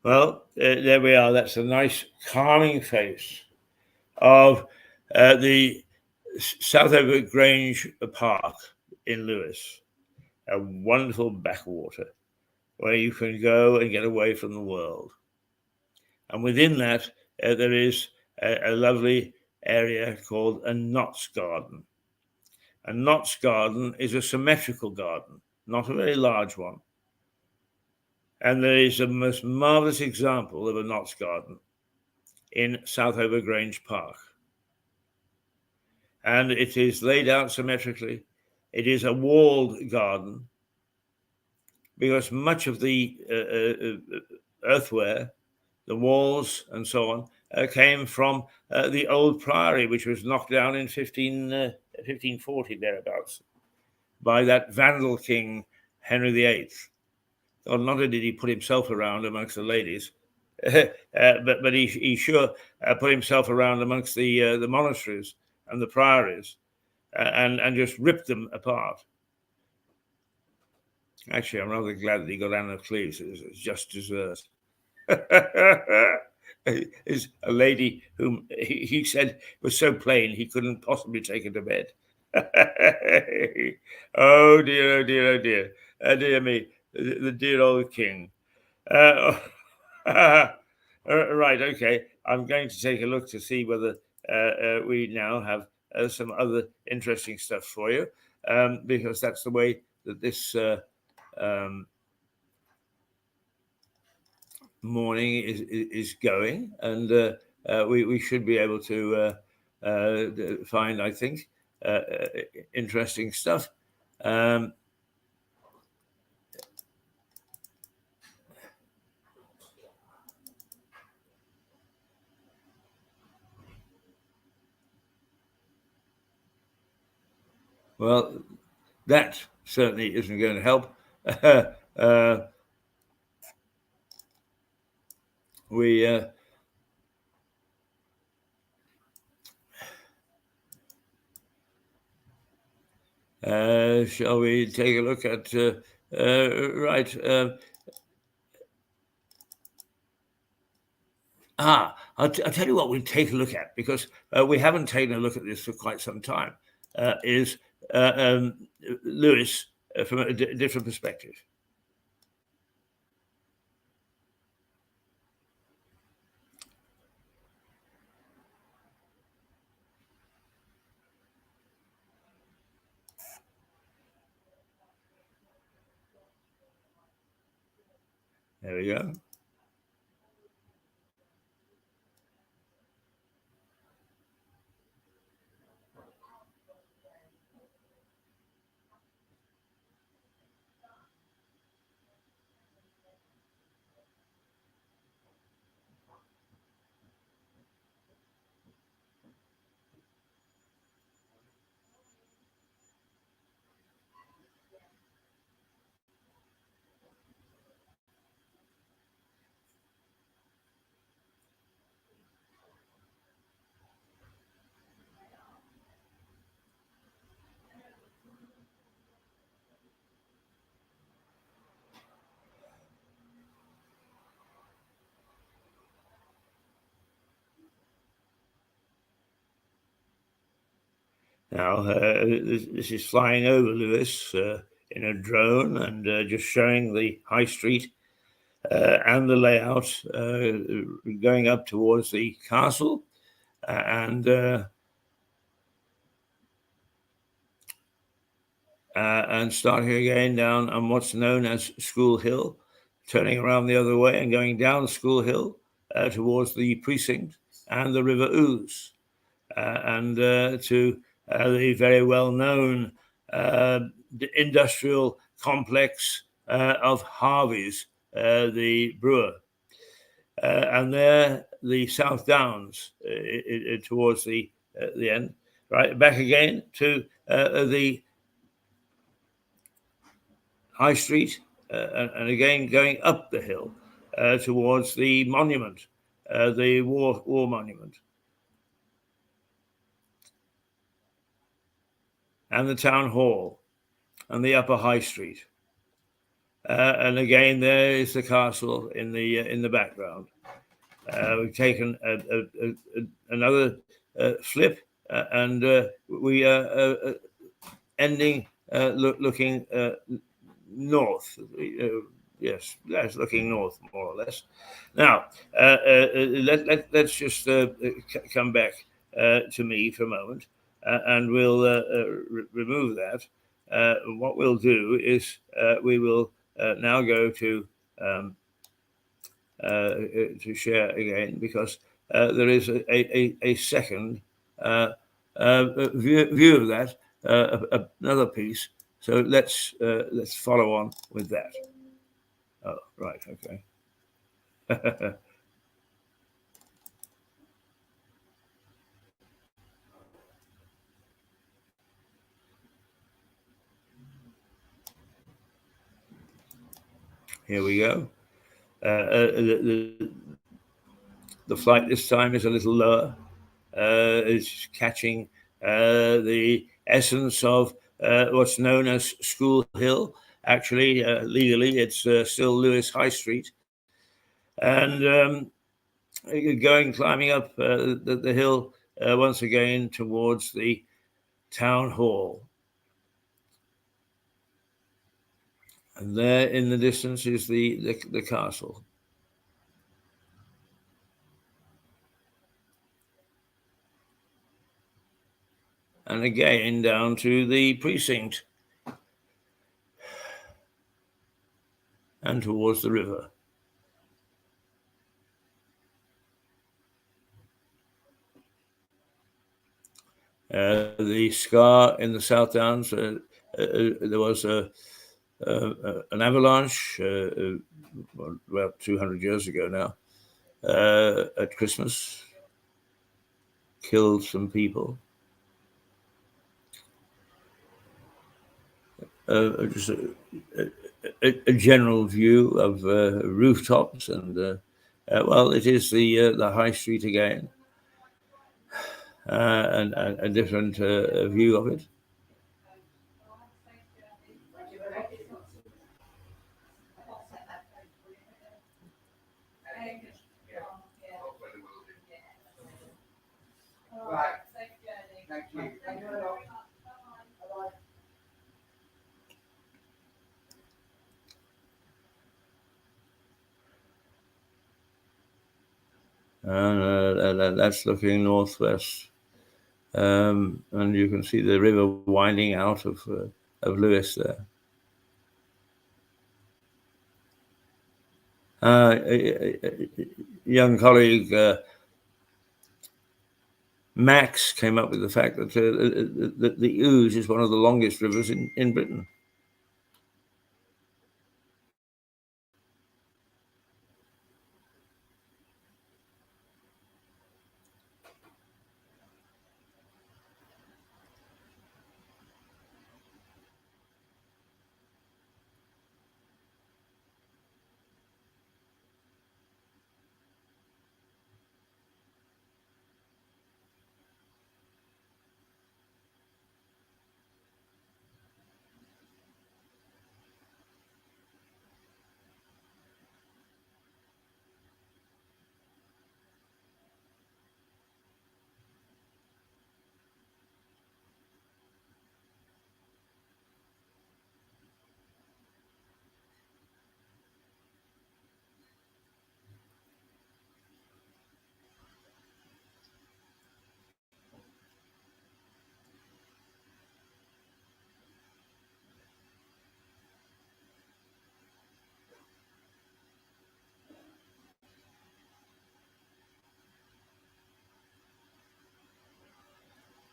Well, there we are. That's a nice calming face of the Southover Grange Park in Lewes, a wonderful backwater where you can go and get away from the world. And within that, there is a lovely area called a Knott's Garden. A Knott's Garden is a symmetrical garden, not a very large one. And there is a most marvellous example of a Knott's Garden in Southover Grange Park. And it is laid out symmetrically. It is a walled garden because much of the earthware, the walls and so on, came from the old priory, which was knocked down in 1540, thereabouts, by that Vandal king, Henry VIII. Well, not only did he put himself around amongst the ladies, but he sure put himself around amongst the monasteries and the priories and just ripped them apart. Actually, I'm rather glad that he got Anne of Cleves. It's just deserved. Is a lady whom he said was so plain he couldn't possibly take her to bed. Oh dear, oh dear, oh dear. Dear me, the dear old king. Right, okay. I'm going to take a look to see whether we now have some other interesting stuff for you, because that's the way that this morning is going, and we should be able to find, I think, interesting stuff. Well, that certainly isn't going to help. Shall we take a look at right? I'll tell you what we'll take a look at, because we haven't taken a look at this for quite some time. Is Lewes from a different perspective. There we go. Now, this is flying over Lewes in a drone and just showing the high street and the layout going up towards the castle and starting again down on what's known as School Hill, turning around the other way and going down School Hill towards the precinct and the River Ouse and to the very well-known industrial complex of Harvey's, the brewer. And there, the South Downs towards the end. Right, back again to the High Street, and again going up the hill towards the monument, the war monument. And the town hall and the upper High Street. And again, there is the castle in the background. We've taken another flip, and we are ending looking north. Yes, looking north, more or less. Now, let's just come back to me for a moment, and we'll remove that. What we'll do is we will now go to share again, because there is a second view of that, another piece. So let's follow on with that. Oh, right, okay. Here we go. The flight this time is a little lower. It's catching the essence of what's known as School Hill. Actually, legally, it's still Lewes High Street. And climbing up the hill once again towards the town hall. And there in the distance is the castle. And again down to the precinct and towards the river. The scar in the South Downs, there was an avalanche about 200 years ago now at Christmas, killed some people. Just a general view of rooftops, and well, it is the High Street again, and a different view of it. And that's looking northwest, and you can see the river winding out of Lewes there. A young colleague, Max, came up with the fact that the Ouse is one of the longest rivers in Britain.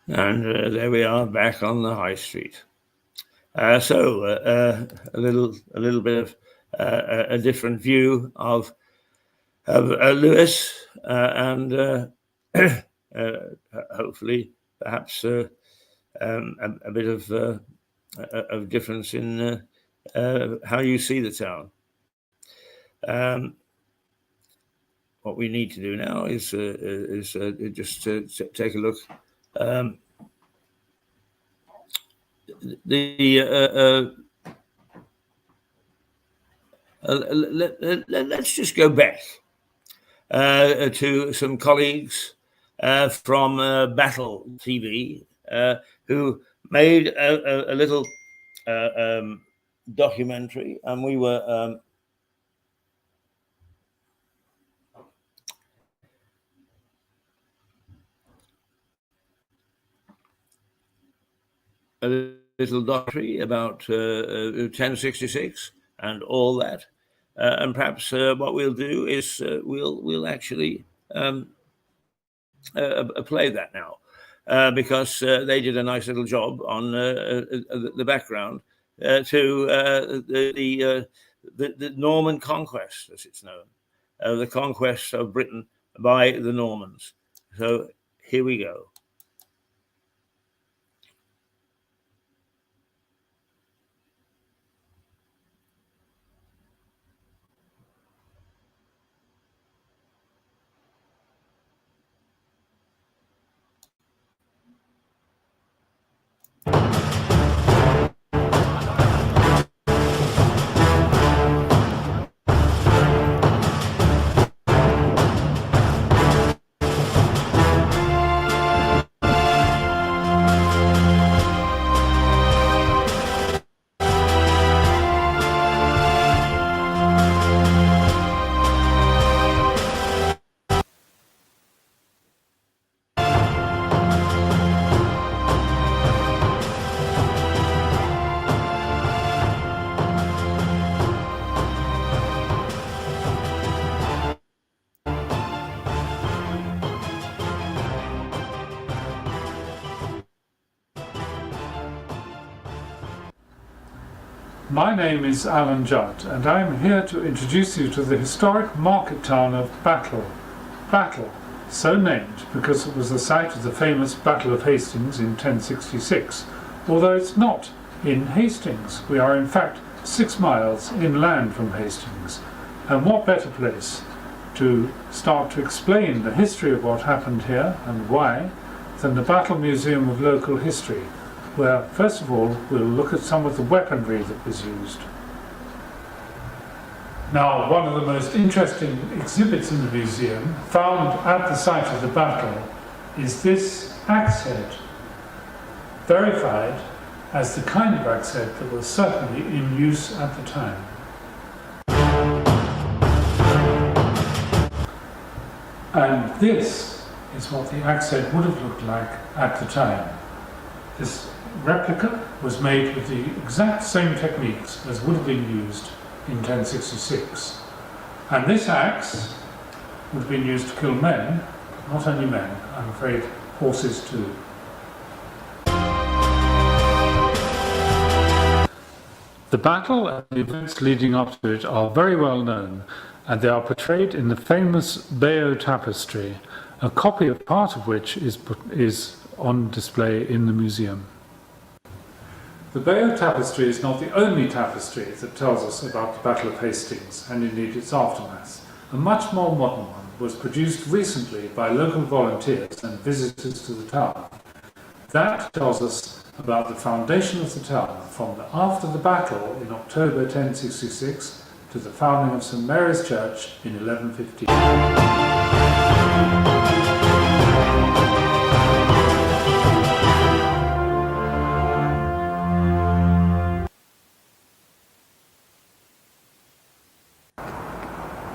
And there we are, back on the high street. So a little bit of a different view of Lewes, and hopefully, perhaps a bit of difference in how you see the town. What we need to do now is just to take a look. Let's just go back to some colleagues from Battle TV who made a little documentary, and we were a little documentary about 1066 and all that. And perhaps what we'll do is we'll actually play that now, because they did a nice little job on the background to the Norman conquest, as it's known, the conquest of Britain by the Normans. So here we go. My name is Alan Judd, and I am here to introduce you to the historic market town of Battle. Battle, so named because it was the site of the famous Battle of Hastings in 1066, although it's not in Hastings. We are in fact 6 miles inland from Hastings. And what better place to start to explain the history of what happened here and why than the Battle Museum of Local History, where first of all we'll look at some of the weaponry that was used. Now, one of the most interesting exhibits in the museum, found at the site of the battle, is this axe head, verified as the kind of axe head that was certainly in use at the time. And this is what the axe head would have looked like at the time. This replica was made with the exact same techniques as would have been used in 1066. And this axe would have been used to kill men, but not only men, I'm afraid horses too. The battle and the events leading up to it are very well known, and they are portrayed in the famous Bayeux tapestry, a copy of part of which is on display in the museum. The Bayeux tapestry is not the only tapestry that tells us about the Battle of Hastings, and indeed its aftermath. A much more modern one was produced recently by local volunteers and visitors to the town. That tells us about the foundation of the town from after the battle in October 1066 to the founding of St Mary's Church in 1115.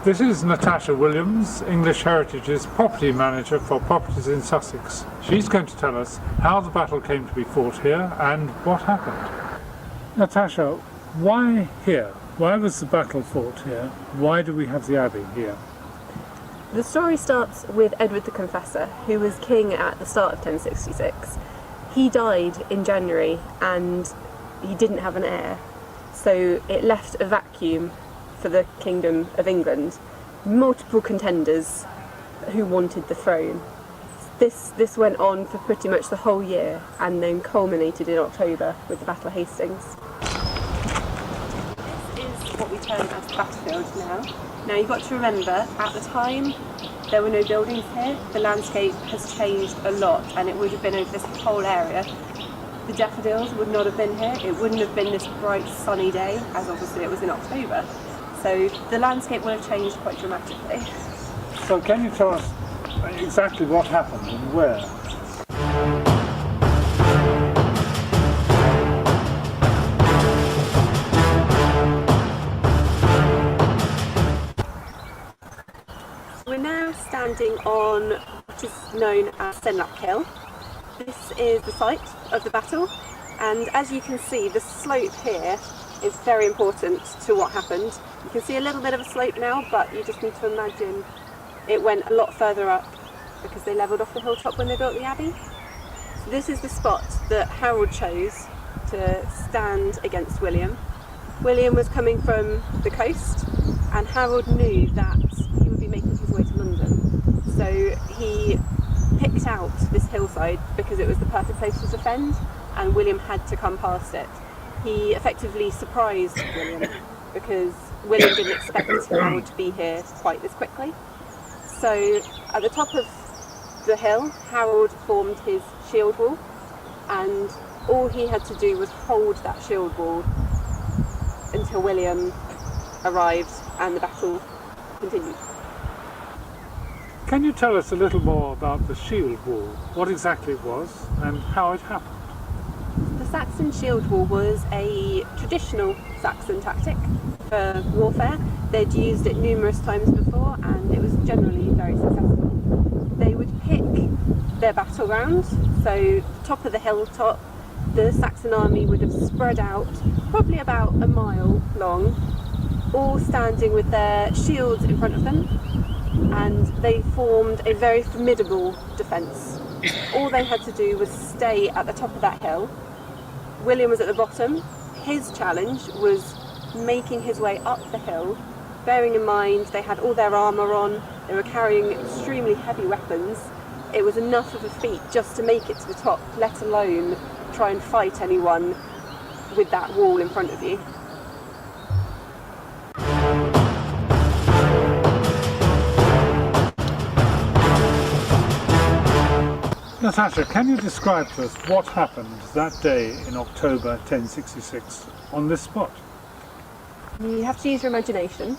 This is Natasha Williams, English Heritage's property manager for properties in Sussex. She's going to tell us how the battle came to be fought here and what happened. Natasha, why here? Why was the battle fought here? Why do we have the abbey here? The story starts with Edward the Confessor, who was king at the start of 1066. He died in January and he didn't have an heir, so it left a vacuum for the Kingdom of England. Multiple contenders who wanted the throne. This went on for pretty much the whole year and then culminated in October with the Battle of Hastings. This is what we term as the battlefield now. Now you've got to remember, at the time there were no buildings here. The landscape has changed a lot and it would have been over this whole area. The daffodils would not have been here. It wouldn't have been this bright sunny day, as obviously it was in October. So the landscape would have changed quite dramatically. So can you tell us exactly what happened and where? We're now standing on what is known as Senlac Hill. This is the site of the battle, and as you can see, the slope here is very important to what happened. You can see a little bit of a slope now, but you just need to imagine it went a lot further up because they levelled off the hilltop when they built the abbey. So this is the spot that Harold chose to stand against William. William was coming from the coast, and Harold knew that he would be making his way to London. So he picked out this hillside because it was the perfect place to defend, and William had to come past it. He effectively surprised William because William didn't expect Harold to be here quite this quickly. So at the top of the hill, Harold formed his shield wall, and all he had to do was hold that shield wall until William arrived and the battle continued. Can you tell us a little more about the shield wall, what exactly it was and how it happened? The Saxon shield wall was a traditional Saxon tactic for warfare. They'd used it numerous times before and it was generally very successful. They would pick their battle ground, so top of the hilltop, the Saxon army would have spread out probably about a mile long, all standing with their shields in front of them, and they formed a very formidable defence. All they had to do was stay at the top of that hill. William was at the bottom. His challenge was making his way up the hill, bearing in mind they had all their armour on, they were carrying extremely heavy weapons. It was enough of a feat just to make it to the top, let alone try and fight anyone with that wall in front of you. Natasha, can you describe to us what happened that day in October 1066 on this spot? You have to use your imagination.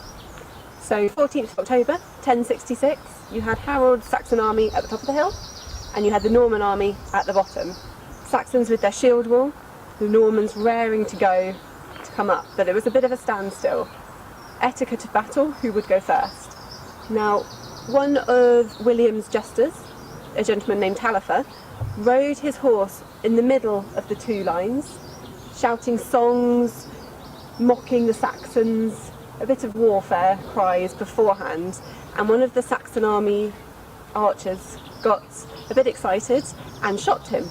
So 14th of October 1066, you had Harold's Saxon army at the top of the hill and you had the Norman army at the bottom. Saxons with their shield wall, the Normans raring to go to come up, but it was a bit of a standstill. Etiquette of battle, who would go first? Now, one of William's jesters, a gentleman named Taillefer, rode his horse in the middle of the two lines, shouting songs, mocking the Saxons, a bit of warfare cries beforehand, and one of the Saxon army archers got a bit excited and shot him,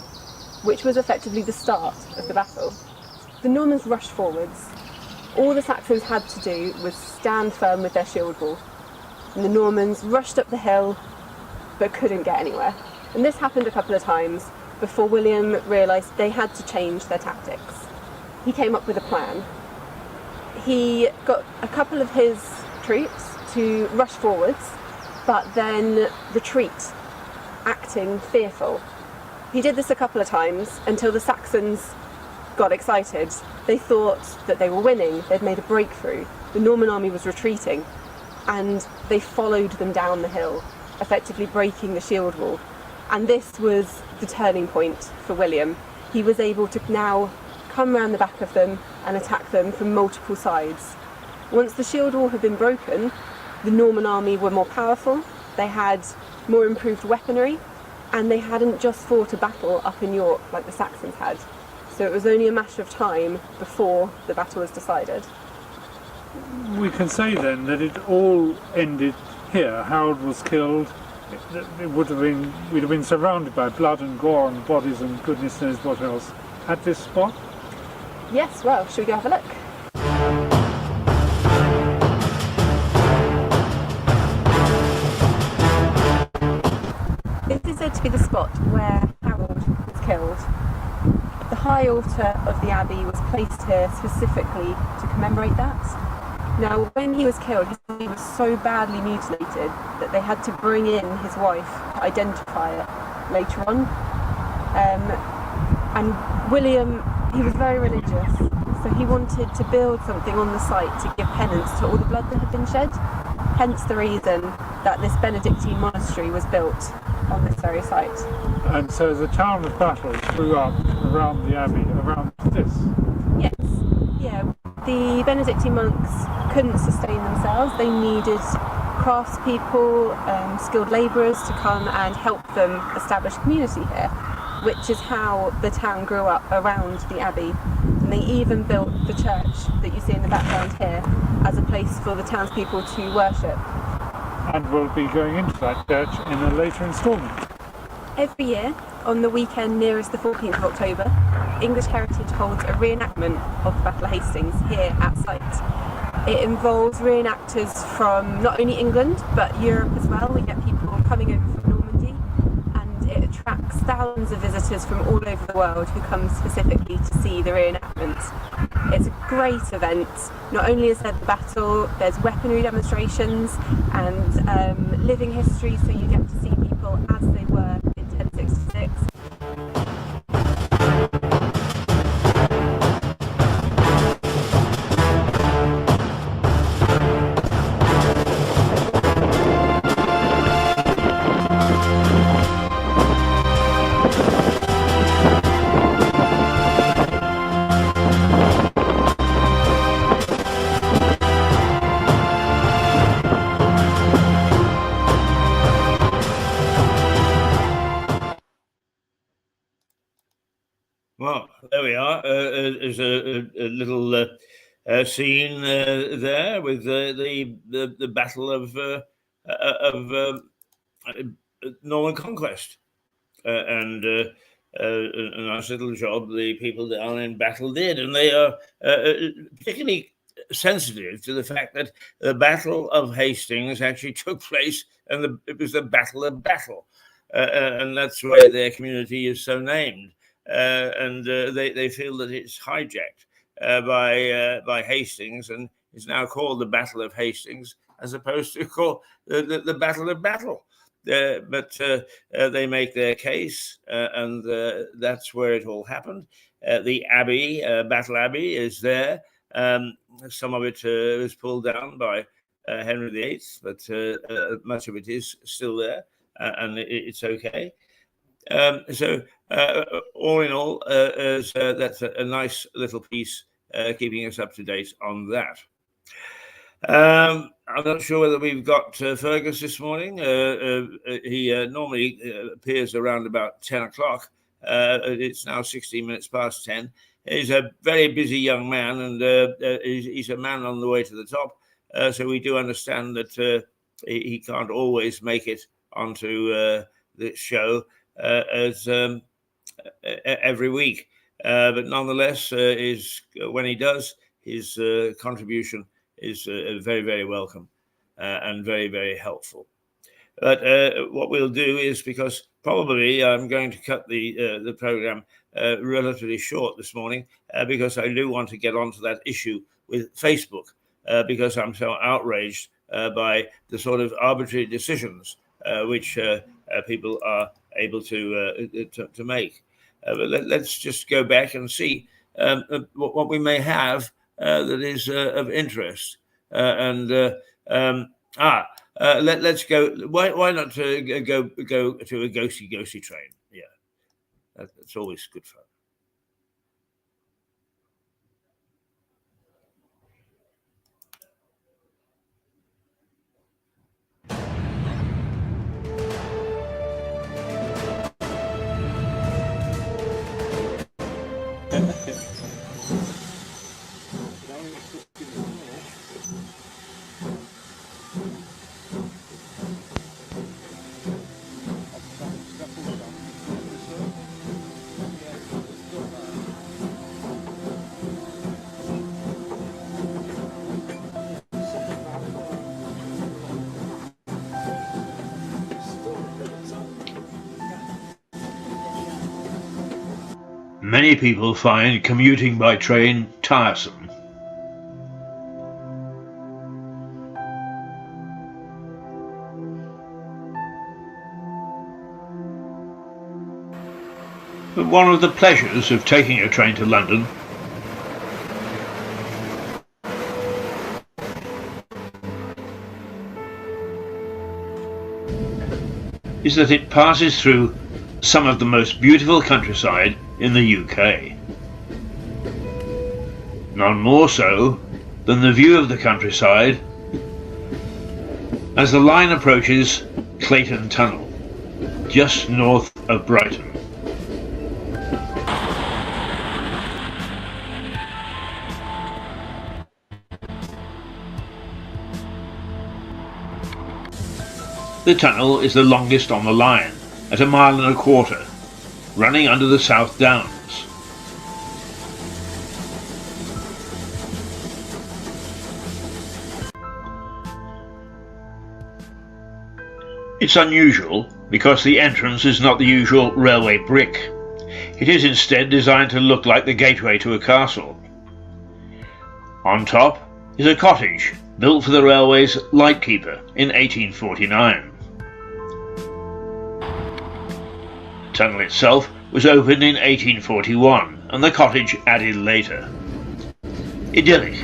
which was effectively the start of the battle. The Normans rushed forwards. All the Saxons had to do was stand firm with their shield wall, and the Normans rushed up the hill but couldn't get anywhere. And this happened a couple of times before William realised they had to change their tactics. He came up with a plan. He got a couple of his troops to rush forwards, but then retreat, acting fearful. He did this a couple of times until the Saxons got excited. They thought that they were winning, they'd made a breakthrough. The Norman army was retreating, and they followed them down the hill, effectively breaking the shield wall. And this was the turning point for William. He was able to now come round the back of them and attack them from multiple sides. Once the shield wall had been broken, the Norman army were more powerful, they had more improved weaponry, and they hadn't just fought a battle up in York like the Saxons had. So it was only a matter of time before the battle was decided. We can say then that it all ended here. Harold was killed we'd have been surrounded by blood and gore and bodies and goodness knows what else. At this spot? Yes, well, should we go have a look? This is said to be the spot where Harold was killed. The high altar of the abbey was placed here specifically to commemorate that. Now, when he was killed, his body was so badly mutilated that they had to bring in his wife to identify it later on. And William, he was very religious, so he wanted to build something on the site to give penance to all the blood that had been shed. Hence the reason that this Benedictine monastery was built on this very site. And so the town of Battle grew up around the abbey, around this? Yes, yeah. The Benedictine monks couldn't sustain themselves. They needed craftspeople, skilled labourers to come and help them establish community here, which is how the town grew up around the abbey. And they even built the church that you see in the background here as a place for the townspeople to worship. And we'll be going into that church in a later instalment. Every year, on the weekend nearest the 14th of October, English Heritage holds a reenactment of the Battle of Hastings here at site. It involves reenactors from not only England, but Europe as well. We get people coming over from Normandy, and it attracts thousands of visitors from all over the world who come specifically to see the reenactment. It's a great event. Not only is there the battle, there's weaponry demonstrations and living history, so you get to see people as they were in 1066. Well, there we are. There's a little scene there with the battle of Norman conquest, and a nice little job the people down in Battle did, and they are particularly sensitive to the fact that the Battle of Hastings actually took place, and it was the Battle of Battle, and that's why their community is so named. And they feel that it's hijacked by Hastings, and is now called the Battle of Hastings as opposed to called the Battle of Battle. But they make their case, and that's where it all happened. The Abbey, Battle Abbey, is there. Some of it was pulled down by Henry VIII, but much of it is still there, and it's okay. So all in all, that's a nice little piece keeping us up to date on that. I'm not sure whether we've got Fergus this morning. He normally appears around about 10 o'clock. It's now 16 minutes past 10. He's a very busy young man, and he's a man on the way to the top. So we do understand that he can't always make it onto the show as every week, but nonetheless, when he does, his contribution is very, very welcome and very, very helpful. But what we'll do is, because probably I'm going to cut the program relatively short this morning, because I do want to get onto that issue with Facebook, because I'm so outraged by the sort of arbitrary decisions which people are able to make. But let's just go back and see what we may have that is of interest. Let's go. Why not go to a ghosty train? Yeah, that's always good fun. Many people find commuting by train tiresome. But one of the pleasures of taking a train to London is that it passes through some of the most beautiful countryside in the UK. None more so than the view of the countryside as the line approaches Clayton Tunnel, just north of Brighton. The tunnel is the longest on the line, at 1.25 miles, running under the South Downs. It's unusual because the entrance is not the usual railway brick. It is instead designed to look like the gateway to a castle. On top is a cottage built for the railway's lightkeeper in 1849. The tunnel itself was opened in 1841 and the cottage added later. Idyllic.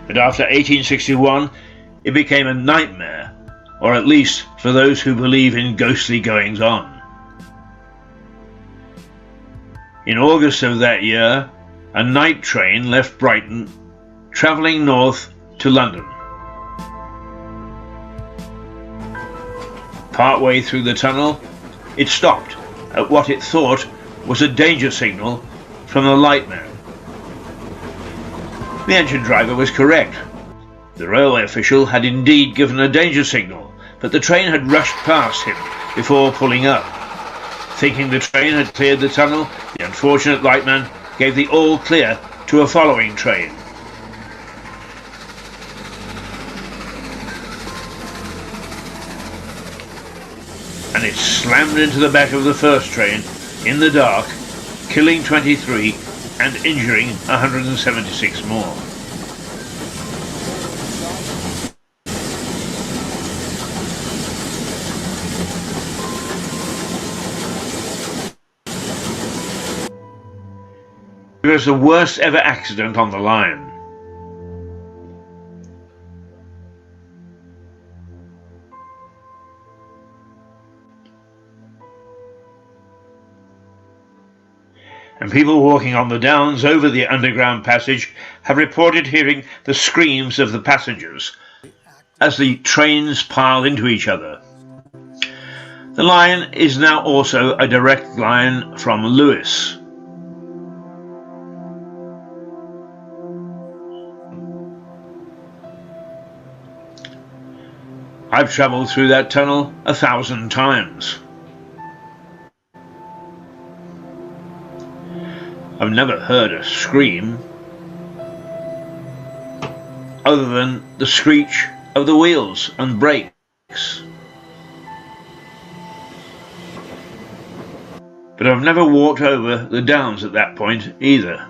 But after 1861 it became a nightmare, or at least for those who believe in ghostly goings-on. In August of that year, a night train left Brighton, travelling north to London. Partway through the tunnel, it stopped at what it thought was a danger signal from the lightman. The engine driver was correct. The railway official had indeed given a danger signal, but the train had rushed past him before pulling up. Thinking the train had cleared the tunnel, the unfortunate lightman gave the all clear to a following train. And it slammed into the back of the first train in the dark, killing 23 and injuring 176 more. It was the worst ever accident on the line. And people walking on the downs over the underground passage have reported hearing the screams of the passengers as the trains pile into each other. The line is now also a direct line from Lewes. I've travelled through that tunnel 1,000 times. I've never heard a scream other than the screech of the wheels and brakes. But I've never walked over the downs at that point either.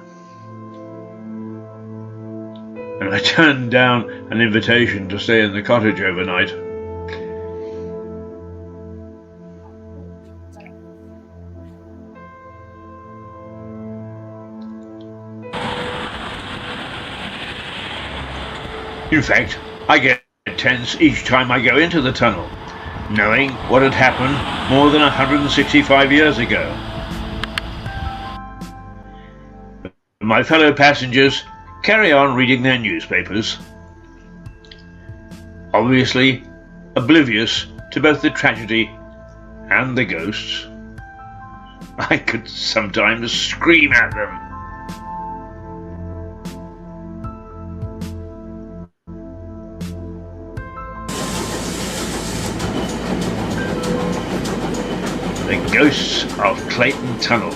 And I turned down an invitation to stay in the cottage overnight. In fact, I get tense each time I go into the tunnel, knowing what had happened more than 165 years ago. My fellow passengers carry on reading their newspapers, obviously oblivious to both the tragedy and the ghosts. I could sometimes scream at them. The ghosts of Clayton Tunnel.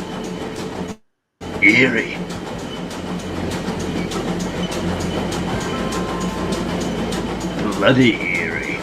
Eerie. Bloody eerie.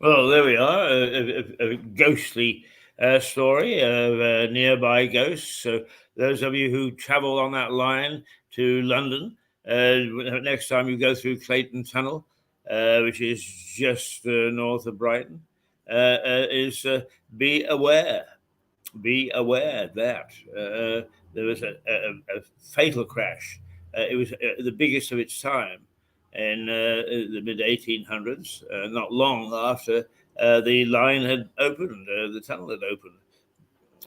Well, there we are, a ghostly story of nearby ghosts. So those of you who travel on that line to London, next time you go through Clayton Tunnel, which is just north of Brighton, be aware. Be aware that there was a fatal crash. It was the biggest of its time in the mid 1800s, not long after the line had opened, the tunnel had opened.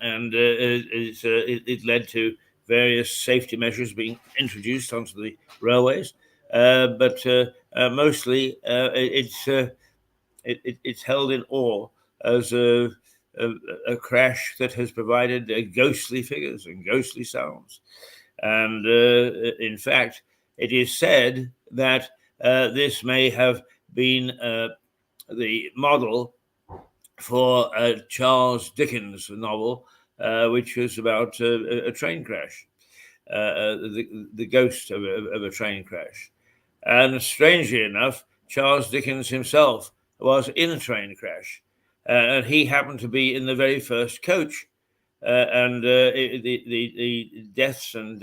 And it led to various safety measures being introduced onto the railways. But mostly it's held in awe as a crash that has provided ghostly figures and ghostly sounds. And in fact, it is said that this may have been the model for Charles Dickens' novel, which was about a train crash, the ghost of a train crash. And strangely enough, Charles Dickens himself was in a train crash. And he happened to be in the very first coach, and the deaths and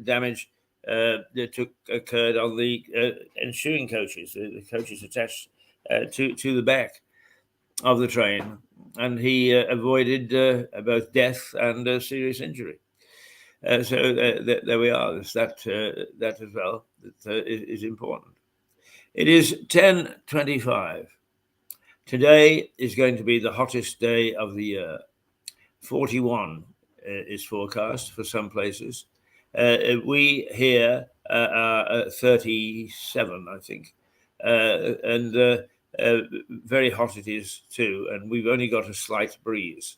damage that occurred on the ensuing coaches, the coaches attached to the back of the train, and he avoided both death and serious injury. So there we are. There's that as well that is important. It is 10:25. Today is going to be the hottest day of the year. 41 is forecast for some places. We here are 37, I think. And very hot it is too. And we've only got a slight breeze.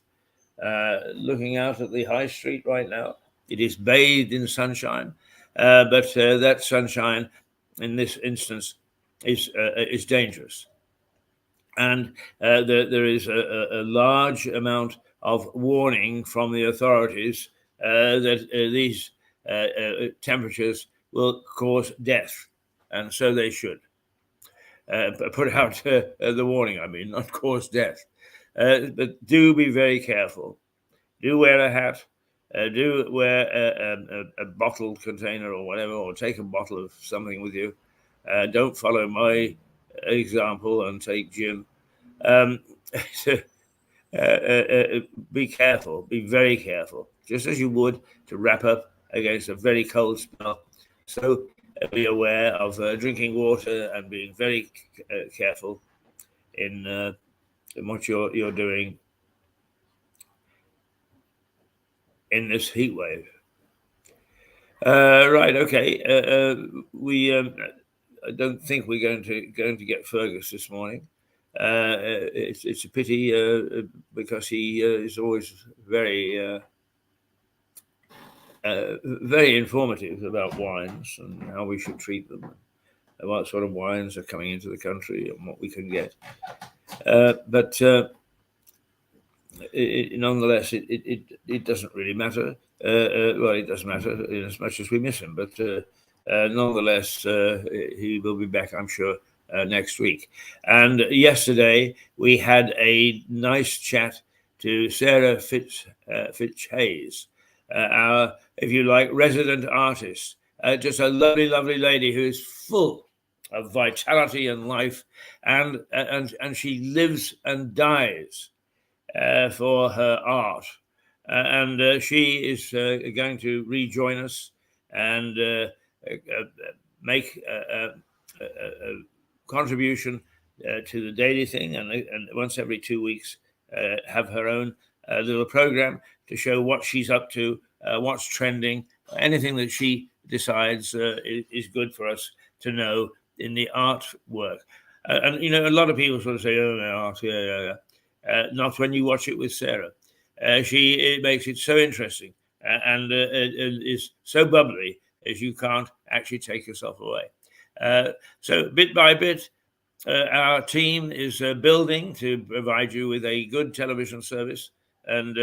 Looking out at the high street right now, it is bathed in sunshine. But that sunshine in this instance is dangerous. And there is a large amount of warning from the authorities that these temperatures will cause death, and so they should. Put out the warning, I mean, not cause death. But do be very careful. Do wear a hat. Do wear a bottled container or whatever, or take a bottle of something with you. Don't follow my example and take gin. Be careful, be very careful, just as you would to wrap up against a very cold spell. So be aware of drinking water and being very careful in what you're doing in this heat wave. Right, okay. We I don't think we're going to get Fergus this morning. It's a pity because he is always very informative about wines and how we should treat them, and what sort of wines are coming into the country and what we can get. But nonetheless, it doesn't really matter. Well, it does matter in as much as we miss him, but nonetheless, he will be back, I'm sure, next week. And yesterday we had a nice chat to Sarah Fitch Hayes, our, if you like, resident artist. Just a lovely, lovely lady who is full of vitality and life, and she lives and dies for her art. And she is going to rejoin us and make a contribution to the daily thing, and once every 2 weeks have her own little program to show what she's up to, what's trending, anything that she decides is good for us to know in the art work. And you know, a lot of people sort of say, "Oh, no, art, yeah." Not when you watch it with Sarah. She makes it so interesting and is so bubbly as you can't actually take yourself away. So bit by bit, our team is building to provide you with a good television service, and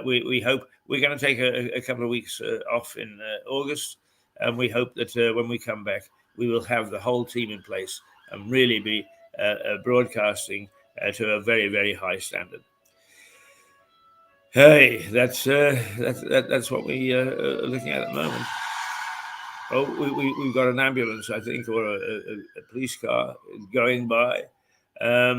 we hope we're going to take a couple of weeks off in August, and we hope that when we come back, we will have the whole team in place and really be broadcasting to a very, very high standard. Hey, that's what we are looking at the moment. Oh, we've got an ambulance, I think, or a police car going by. Let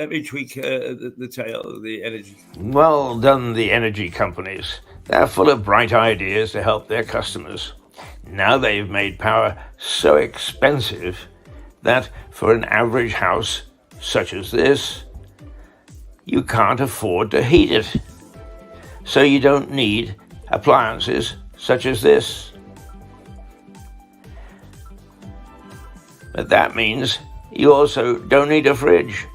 me tweak the tail of the energy. Well done, the energy companies. They're full of bright ideas to help their customers. Now they've made power so expensive that for an average house such as this, you can't afford to heat it. So you don't need appliances such as this. But that means you also don't need a fridge,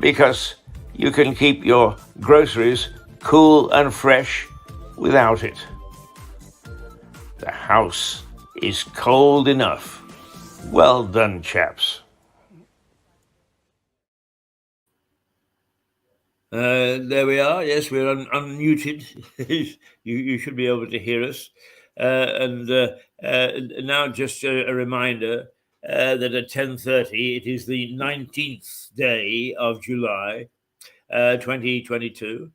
because you can keep your groceries cool and fresh without it. The house is cold enough. Well done, chaps. There we are. Yes, we're unmuted. you should be able to hear us. And now just a reminder that at 10:30, it is the 19th day of July, 2022.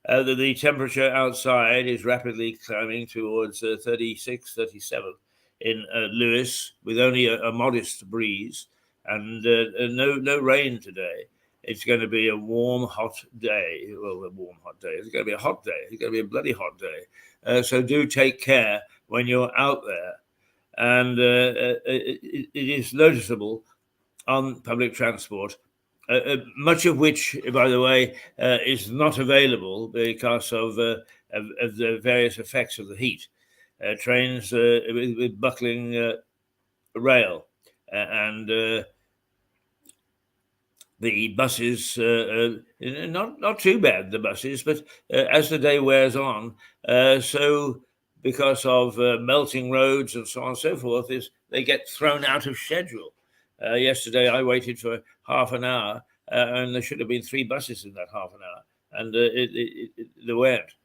The temperature outside is rapidly climbing towards 36, 37 in Lewes, with only a modest breeze and no rain today. It's going to be a warm, hot day. Well, a warm, hot day. It's going to be a hot day. It's going to be a bloody hot day. So do take care when you're out there. And it is noticeable on public transport, much of which, by the way, is not available because of the various effects of the heat. Trains with buckling rail and the buses, not too bad, the buses, but as the day wears on, so because of melting roads and so on and so forth, they get thrown out of schedule. Yesterday I waited for half an hour and there should have been 3 buses in that half an hour, and there weren't.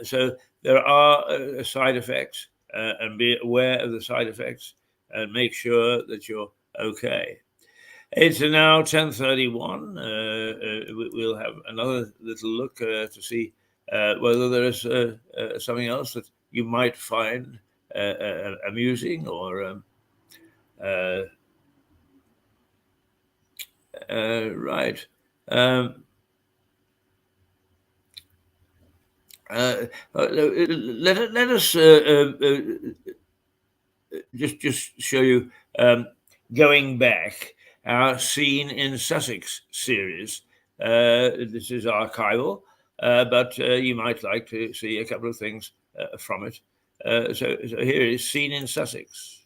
So there are side effects, and be aware of the side effects and make sure that you're okay. It's now 10:31. We'll have another little look to see whether there is something else that you might find amusing or right. Let us just show you going back our Scene in Sussex series. This is archival, but you might like to see a couple of things from it. So here is Scene in Sussex.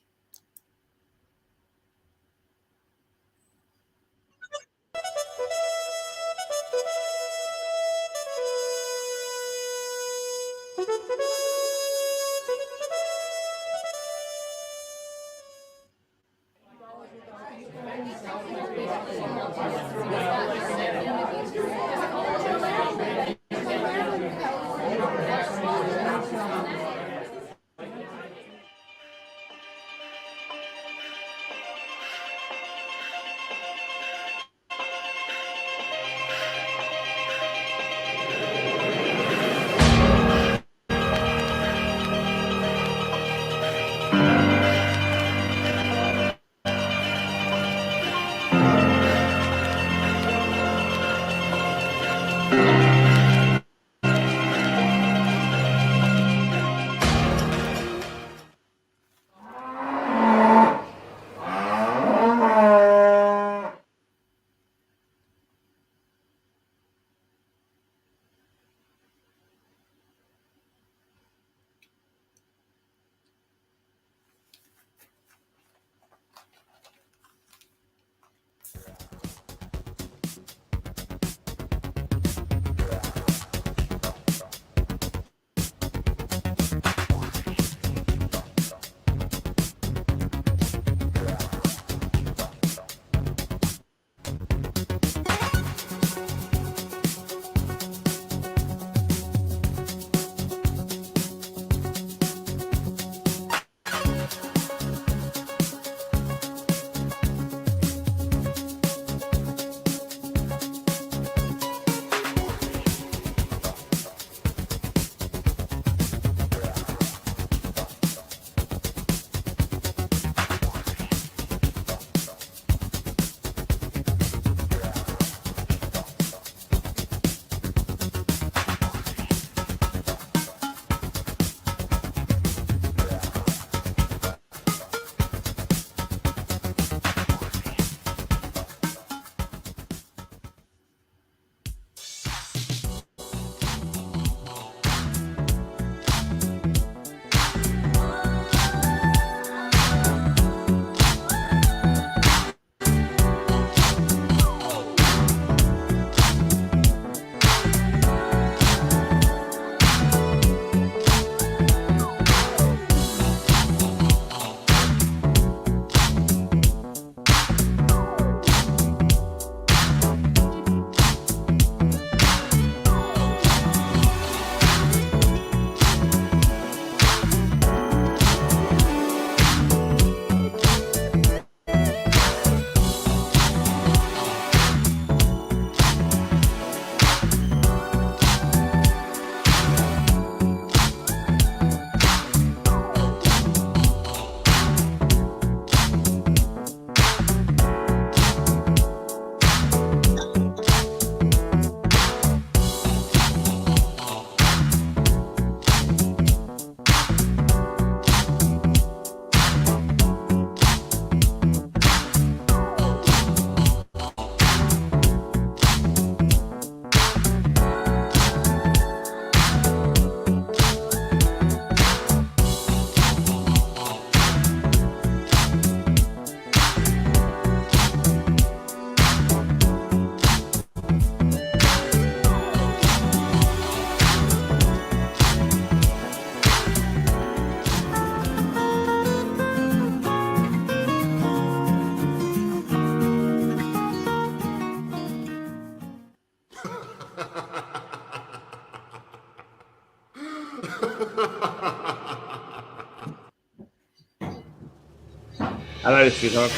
Hello, sweetheart.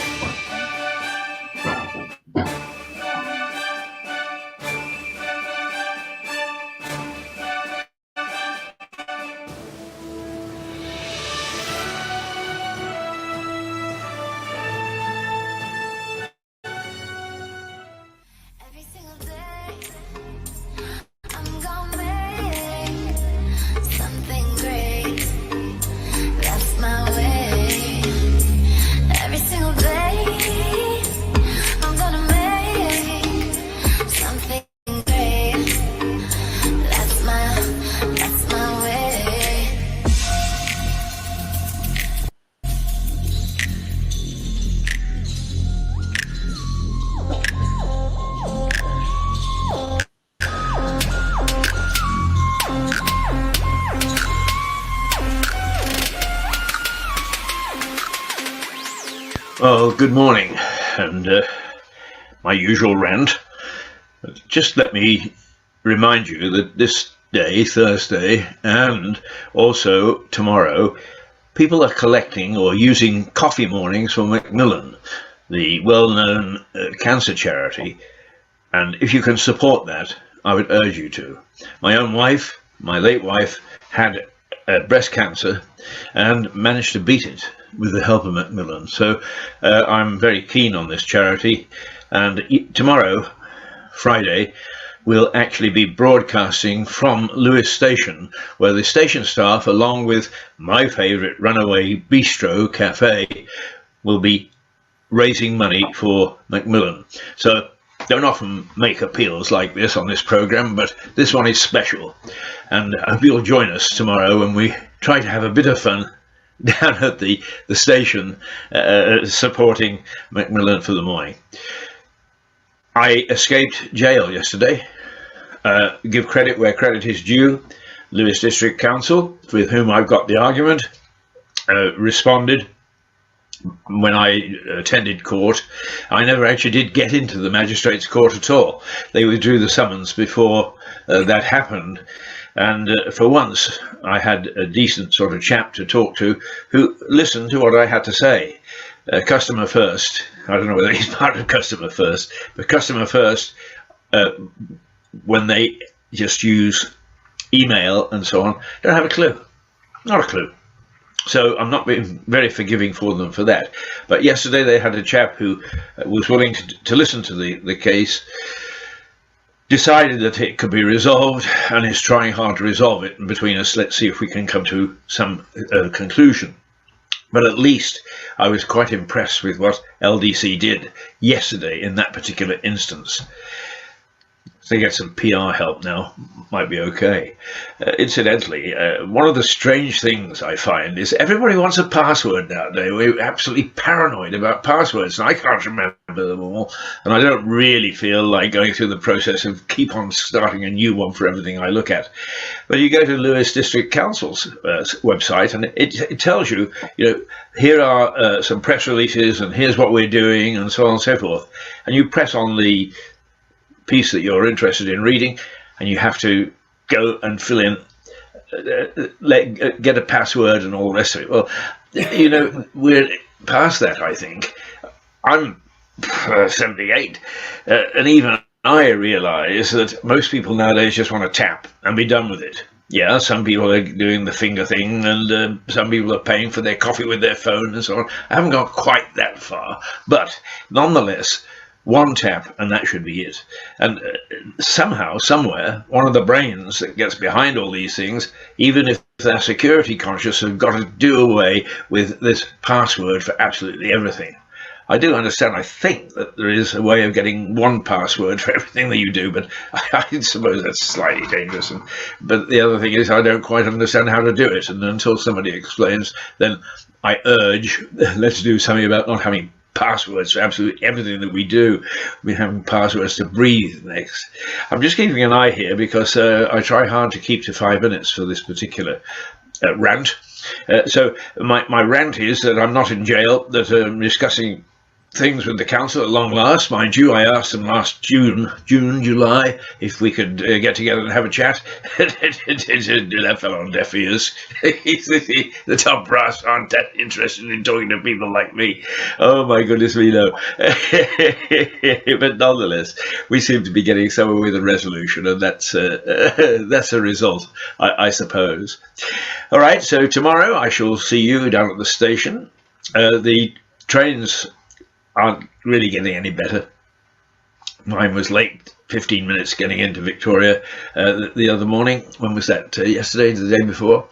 Every single day, I'm gonna make something great. That's my way. Every single day, I'm gonna make something great. That's my way. Well, good morning, and my usual rant. Just let me remind you that this day, Thursday, and also tomorrow, people are collecting or using coffee mornings for Macmillan, the well-known cancer charity, and if you can support that, I would urge you to. My own wife, my late wife, had breast cancer and managed to beat it with the help of Macmillan. So I'm very keen on this charity, and tomorrow, Friday, we'll actually be broadcasting from Lewes Station, where the station staff, along with my favourite runaway bistro cafe, will be raising money for Macmillan. So don't often make appeals like this on this programme, but this one is special, and I hope you'll join us tomorrow when we try to have a bit of fun down at the station supporting Macmillan for the morning. I escaped jail yesterday. Give credit where credit is due. Lewes District Council, with whom I've got the argument, responded when I attended court. I never actually did get into the magistrates' court at all. They withdrew the summons before that happened. And for once, I had a decent sort of chap to talk to who listened to what I had to say. Customer First, I don't know whether he's part of Customer First, but Customer First, when they just use email and so on, don't have a clue. Not a clue. So I'm not being very forgiving for them for that. But yesterday they had a chap who was willing to listen to the case, decided that it could be resolved, and is trying hard to resolve it. And between us, let's see if we can come to some conclusion. But at least I was quite impressed with what LDC did yesterday in that particular instance. If they get some PR help now, might be okay. Incidentally, one of the strange things I find is everybody wants a password nowadays. We're absolutely paranoid about passwords, and I can't remember them all, and I don't really feel like going through the process of keep on starting a new one for everything I look at. But you go to Lewes District Council's website, and it tells you, here are some press releases, and here's what we're doing, and so on and so forth. And you press on the piece that you're interested in reading, and you have to go and fill in, get a password and all the rest of it. Well, we're past that, I think. I'm 78, and even I realise that most people nowadays just want to tap and be done with it. Yeah, some people are doing the finger thing, and some people are paying for their coffee with their phone and so on. I haven't got quite that far, but nonetheless, one tap and that should be it. And somehow, somewhere, one of the brains that gets behind all these things, even if they're security conscious, have got to do away with this password for absolutely everything. I do understand, I think, that there is a way of getting one password for everything that you do, but I suppose that's slightly dangerous. But the other thing is, I don't quite understand how to do it, and until somebody explains, then I urge, let's do something about not having passwords for absolutely everything that we do. We're having passwords to breathe next. I'm just keeping an eye here because I try hard to keep to 5 minutes for this particular rant. So my rant is that I'm not in jail, that I'm discussing things with the council at long last, mind you. I asked them last July, if we could get together and have a chat. That fell on deaf ears. The top brass aren't that interested in talking to people like me. Oh my goodness me, no. But nonetheless, we seem to be getting somewhere with a resolution, and that's a result, I suppose. All right, so tomorrow I shall see you down at the station. The trains aren't really getting any better. Mine was late 15 minutes getting into Victoria the other morning. When was that? Yesterday, the day before.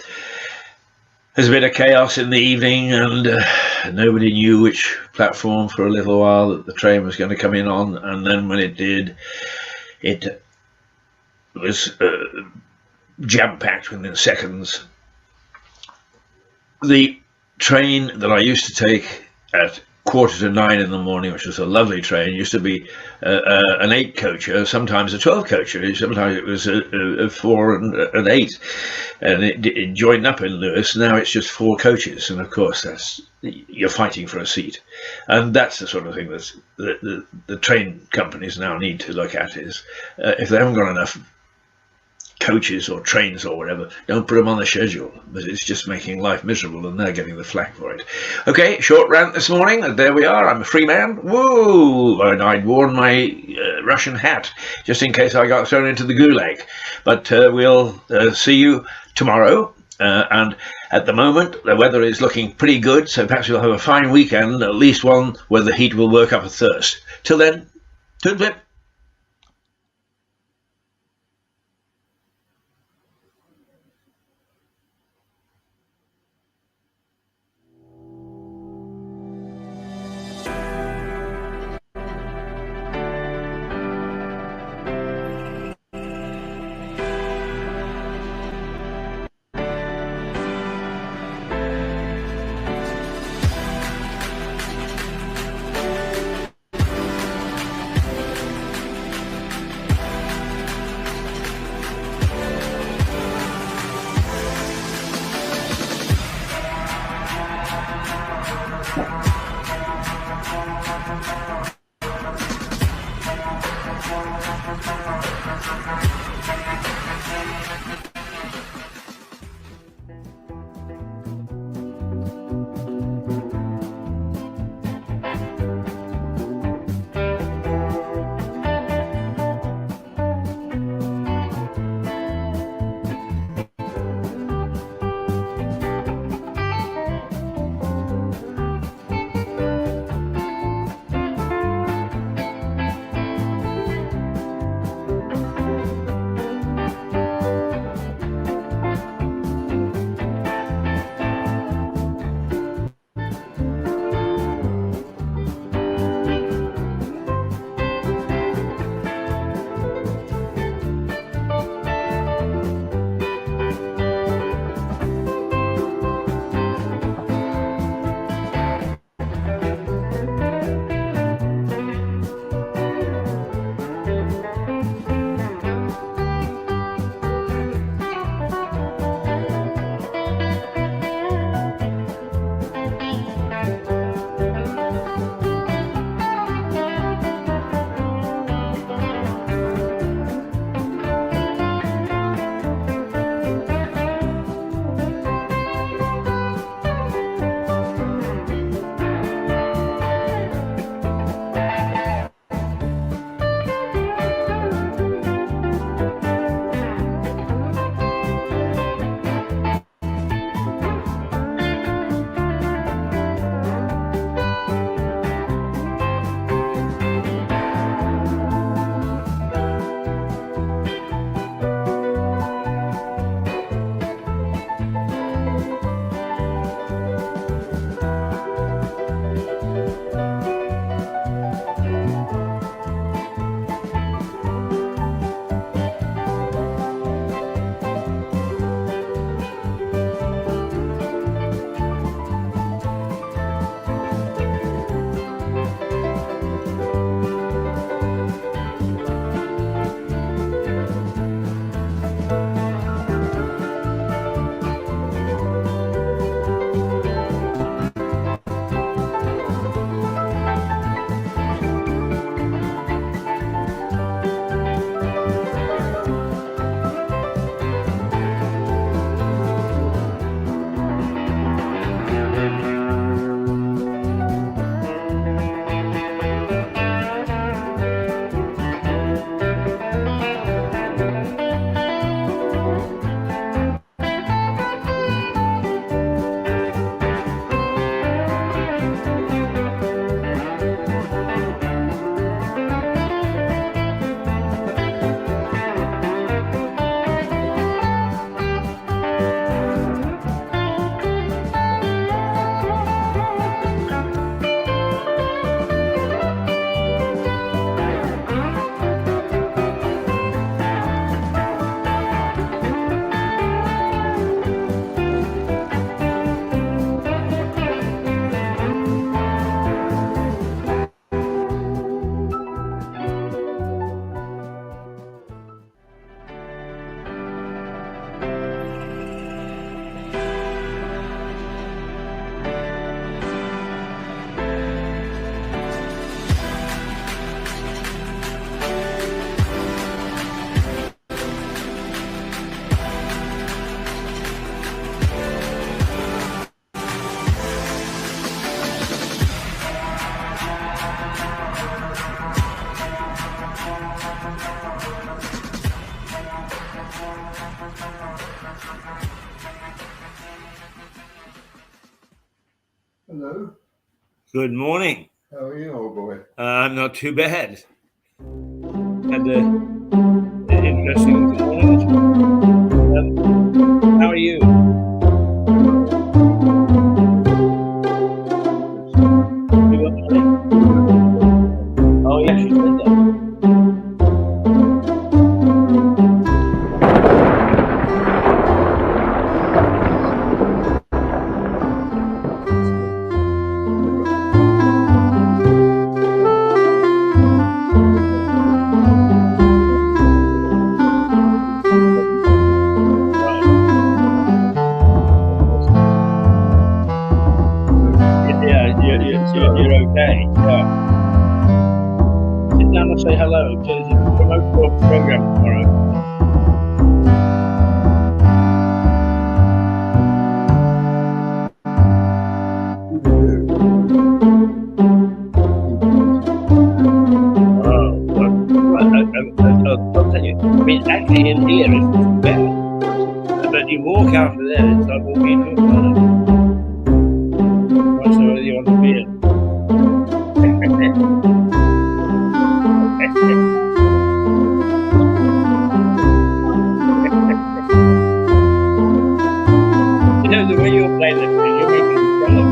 There's a bit of chaos in the evening, and nobody knew which platform for a little while that the train was going to come in on, and then when it did, it was jam-packed within seconds. The train that I used to take at 8:45 in the morning, which was a lovely train, used to be an 8-coacher, sometimes a 12-coacher. Sometimes it was a 4 and an 8, and it joined up in Lewis. Now it's just 4 coaches, and of course you're fighting for a seat, and that's the sort of thing that the train companies now need to look at. Is if they haven't got enough coaches or trains or whatever, don't put them on the schedule, but it's just making life miserable, and they're getting the flack for it. Okay, short rant this morning, and there we are. I'm a free man. Woo! And I'd worn my Russian hat just in case I got thrown into the gulag. But we'll see you tomorrow, and at the moment the weather is looking pretty good, so perhaps we'll have a fine weekend, at least one where the heat will work up a thirst. Till then, toot flip. Hello. Good morning. How are you, old boy? I'm not too bad. Had an interesting morning. How are you? Oh, yes, you said that. You're okay. Yeah. Sit down and say hello. Promote your program tomorrow. I'll tell you. I mean, actually, in here it's bad, but you walk out of there, it's like walking into a corner. So you want to be in. You know, the way you're playing this thing, you're making me jealous.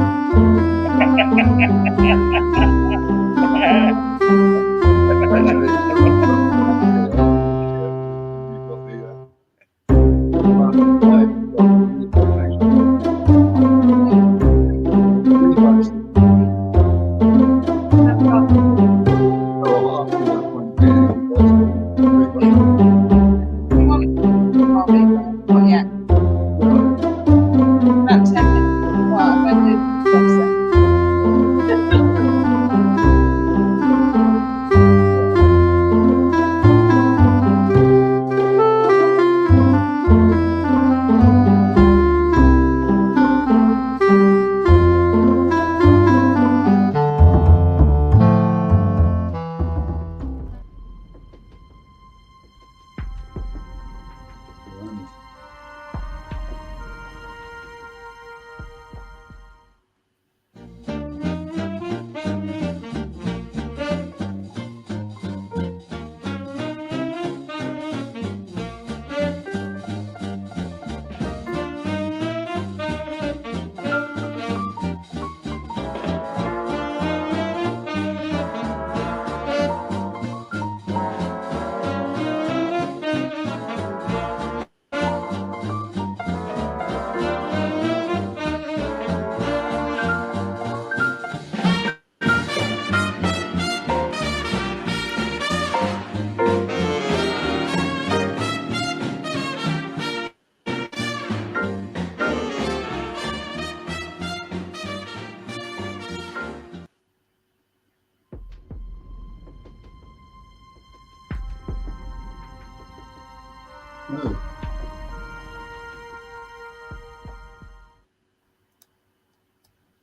No.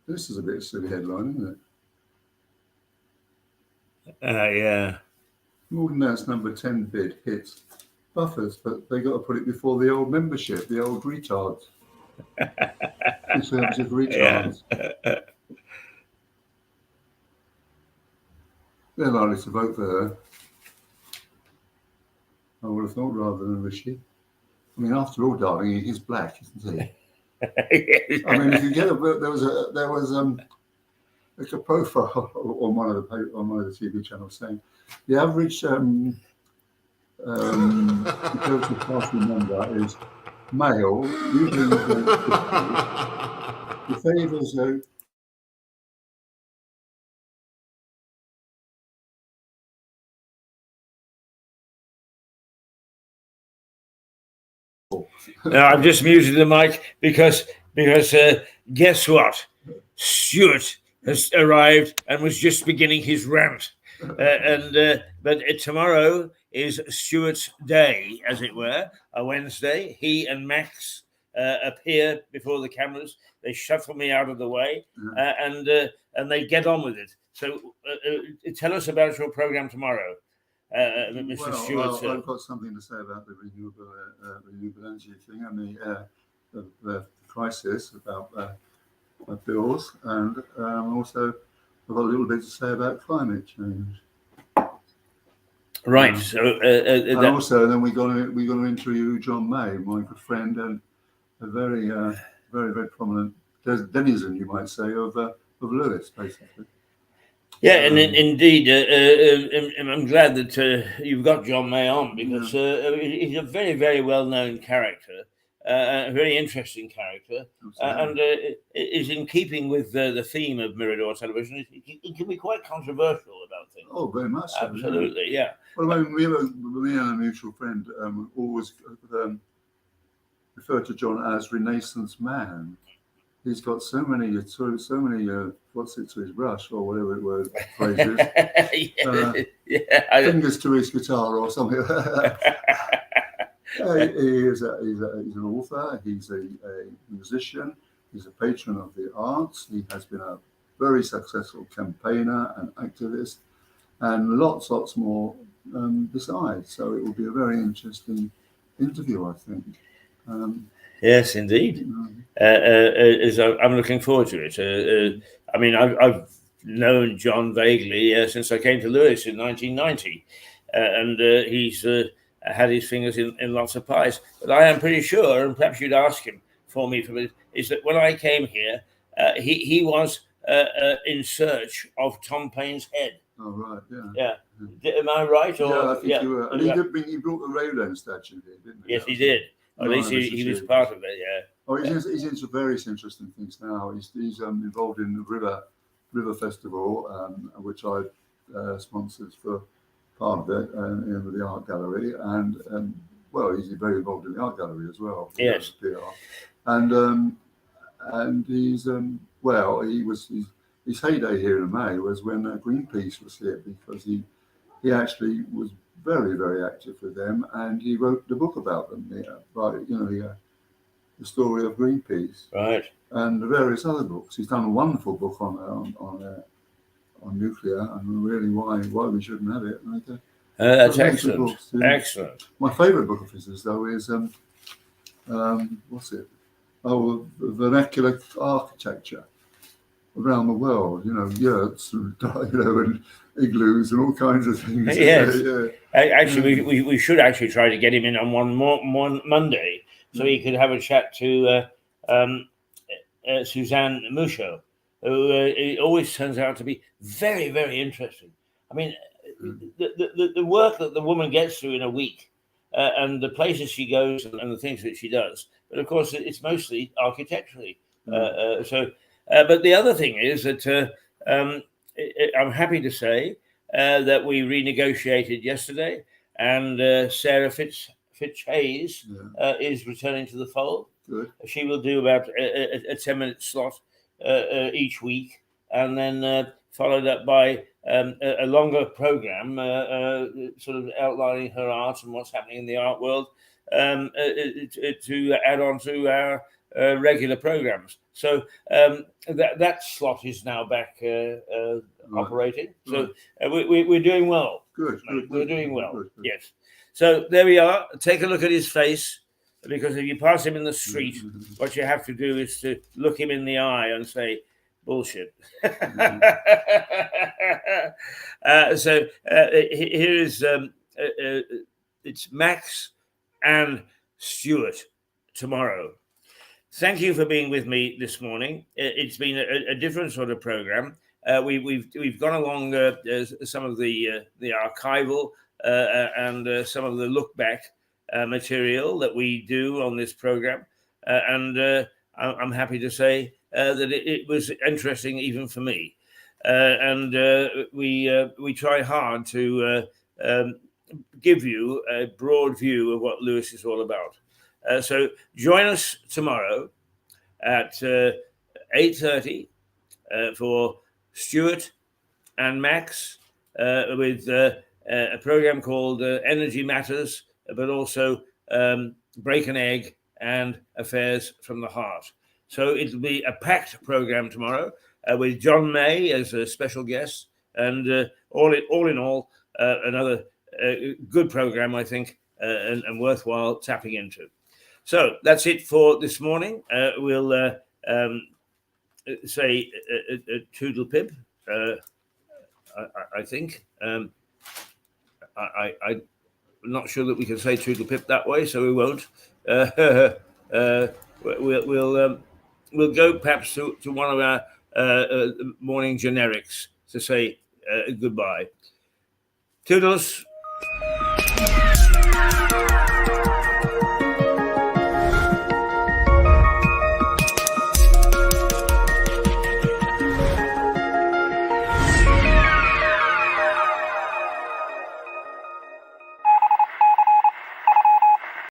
This is a bit of a silly headline, isn't it? Yeah. More That's number 10 bid hits Buffers, but they got to put it before the old membership, the old retards. Conservative retards. Yeah. They're likely to vote for her. I would have thought, rather than Rishi. I mean, after all, darling, he's black, isn't he? I mean, if you get there was like a profile on one of the TV channels saying the average Conservative Party member is male, usually the favours Now, I've just muted the mic because guess what? Stuart has arrived and was just beginning his rant. But tomorrow is Stuart's day, as it were, a Wednesday. He and Max appear before the cameras. They shuffle me out of the way, and they get on with it. So tell us about your program tomorrow. Mr. Well, Stewart. I've got something to say about the renewable energy thing and the crisis about bills, and also I've got a little bit to say about climate change. Right. So, and also, then we're going to interview John May, my good friend, and a very, very prominent denizen, you might say, of Lewes, basically. Yeah, and indeed, I'm glad that you've got John May on, because he's a very, very well-known character, a very interesting character, and is in keeping with the theme of Mirador television. It can be quite controversial about things. Oh, very much so. Absolutely, yeah. Well, I mean, me and a mutual friend always refer to John as Renaissance man. He's got so many what's it to his brush, or whatever it was, phrases. Fingers to his guitar or something like that. He's an author, he's a musician, he's a patron of the arts, he has been a very successful campaigner and activist, and lots more besides. So it will be a very interesting interview, I think. Yes, indeed. I'm looking forward to it. I mean, I've known John vaguely since I came to Lewes in 1990, and he's had his fingers in lots of pies. But I am pretty sure, and perhaps you'd ask him for me for this, is that when I came here, he was in search of Tom Paine's head. Oh, right, yeah. Yeah. Am I right? Or, yeah, I think you were. And he brought the Rodin statue here, didn't he? Yes, he did. At least he was part of it, yeah. Oh, he's into various interesting things now. He's involved in the River Festival, which I sponsored for part of it, with the art gallery, and well, he's very involved in the art gallery as well. Yes. And he's his heyday here in May was when Greenpeace was here, because he actually was very, very active with them, and he wrote the book about them, the story of Greenpeace, right, and the various other books. He's done a wonderful book on nuclear, and really why we shouldn't have it. That's excellent. Books, excellent. My favourite book of his, though, is what's it? Oh, vernacular architecture around the world. Yurts and and igloos and all kinds of things. Yes. Actually, we should actually try to get him in on one Monday, so he could have a chat to Suzanne Mouchot, who it always turns out to be very, very interesting. I mean, the work that the woman gets through in a week, and the places she goes and the things that she does. But of course, it's mostly architecturally. But the other thing is that I'm happy to say that we renegotiated yesterday, and Sarah Fitch Hayes is returning to the fold. Good. She will do about a 10-minute slot each week, and then followed up by a longer program, sort of outlining her art and what's happening in the art world, to add on to our regular programs. So that slot is now back operating. So we're doing well. Good. We're doing well. Good. Yes. So there we are. Take a look at his face, because if you pass him in the street, what you have to do is to look him in the eye and say, bullshit. So here is it's Max and Stuart tomorrow. Thank you for being with me this morning. It's been a different sort of program. We've gone along some of the archival and some of the look back material that we do on this program, and I'm happy to say that it was interesting even for me, and we try hard to give you a broad view of what Lewes is all about. So join us tomorrow at 8:30 for Stuart and Max with a program called Energy Matters, but also Break an Egg and Affairs from the Heart. So it'll be a packed program tomorrow with John May as a special guest, and all in all, another good program, I think, and worthwhile tapping into. So that's it for this morning. We'll say toodle pip, I think. I'm not sure that we can say toodle pip that way, so we won't. We'll go perhaps to one of our morning generics to say goodbye. Toodles.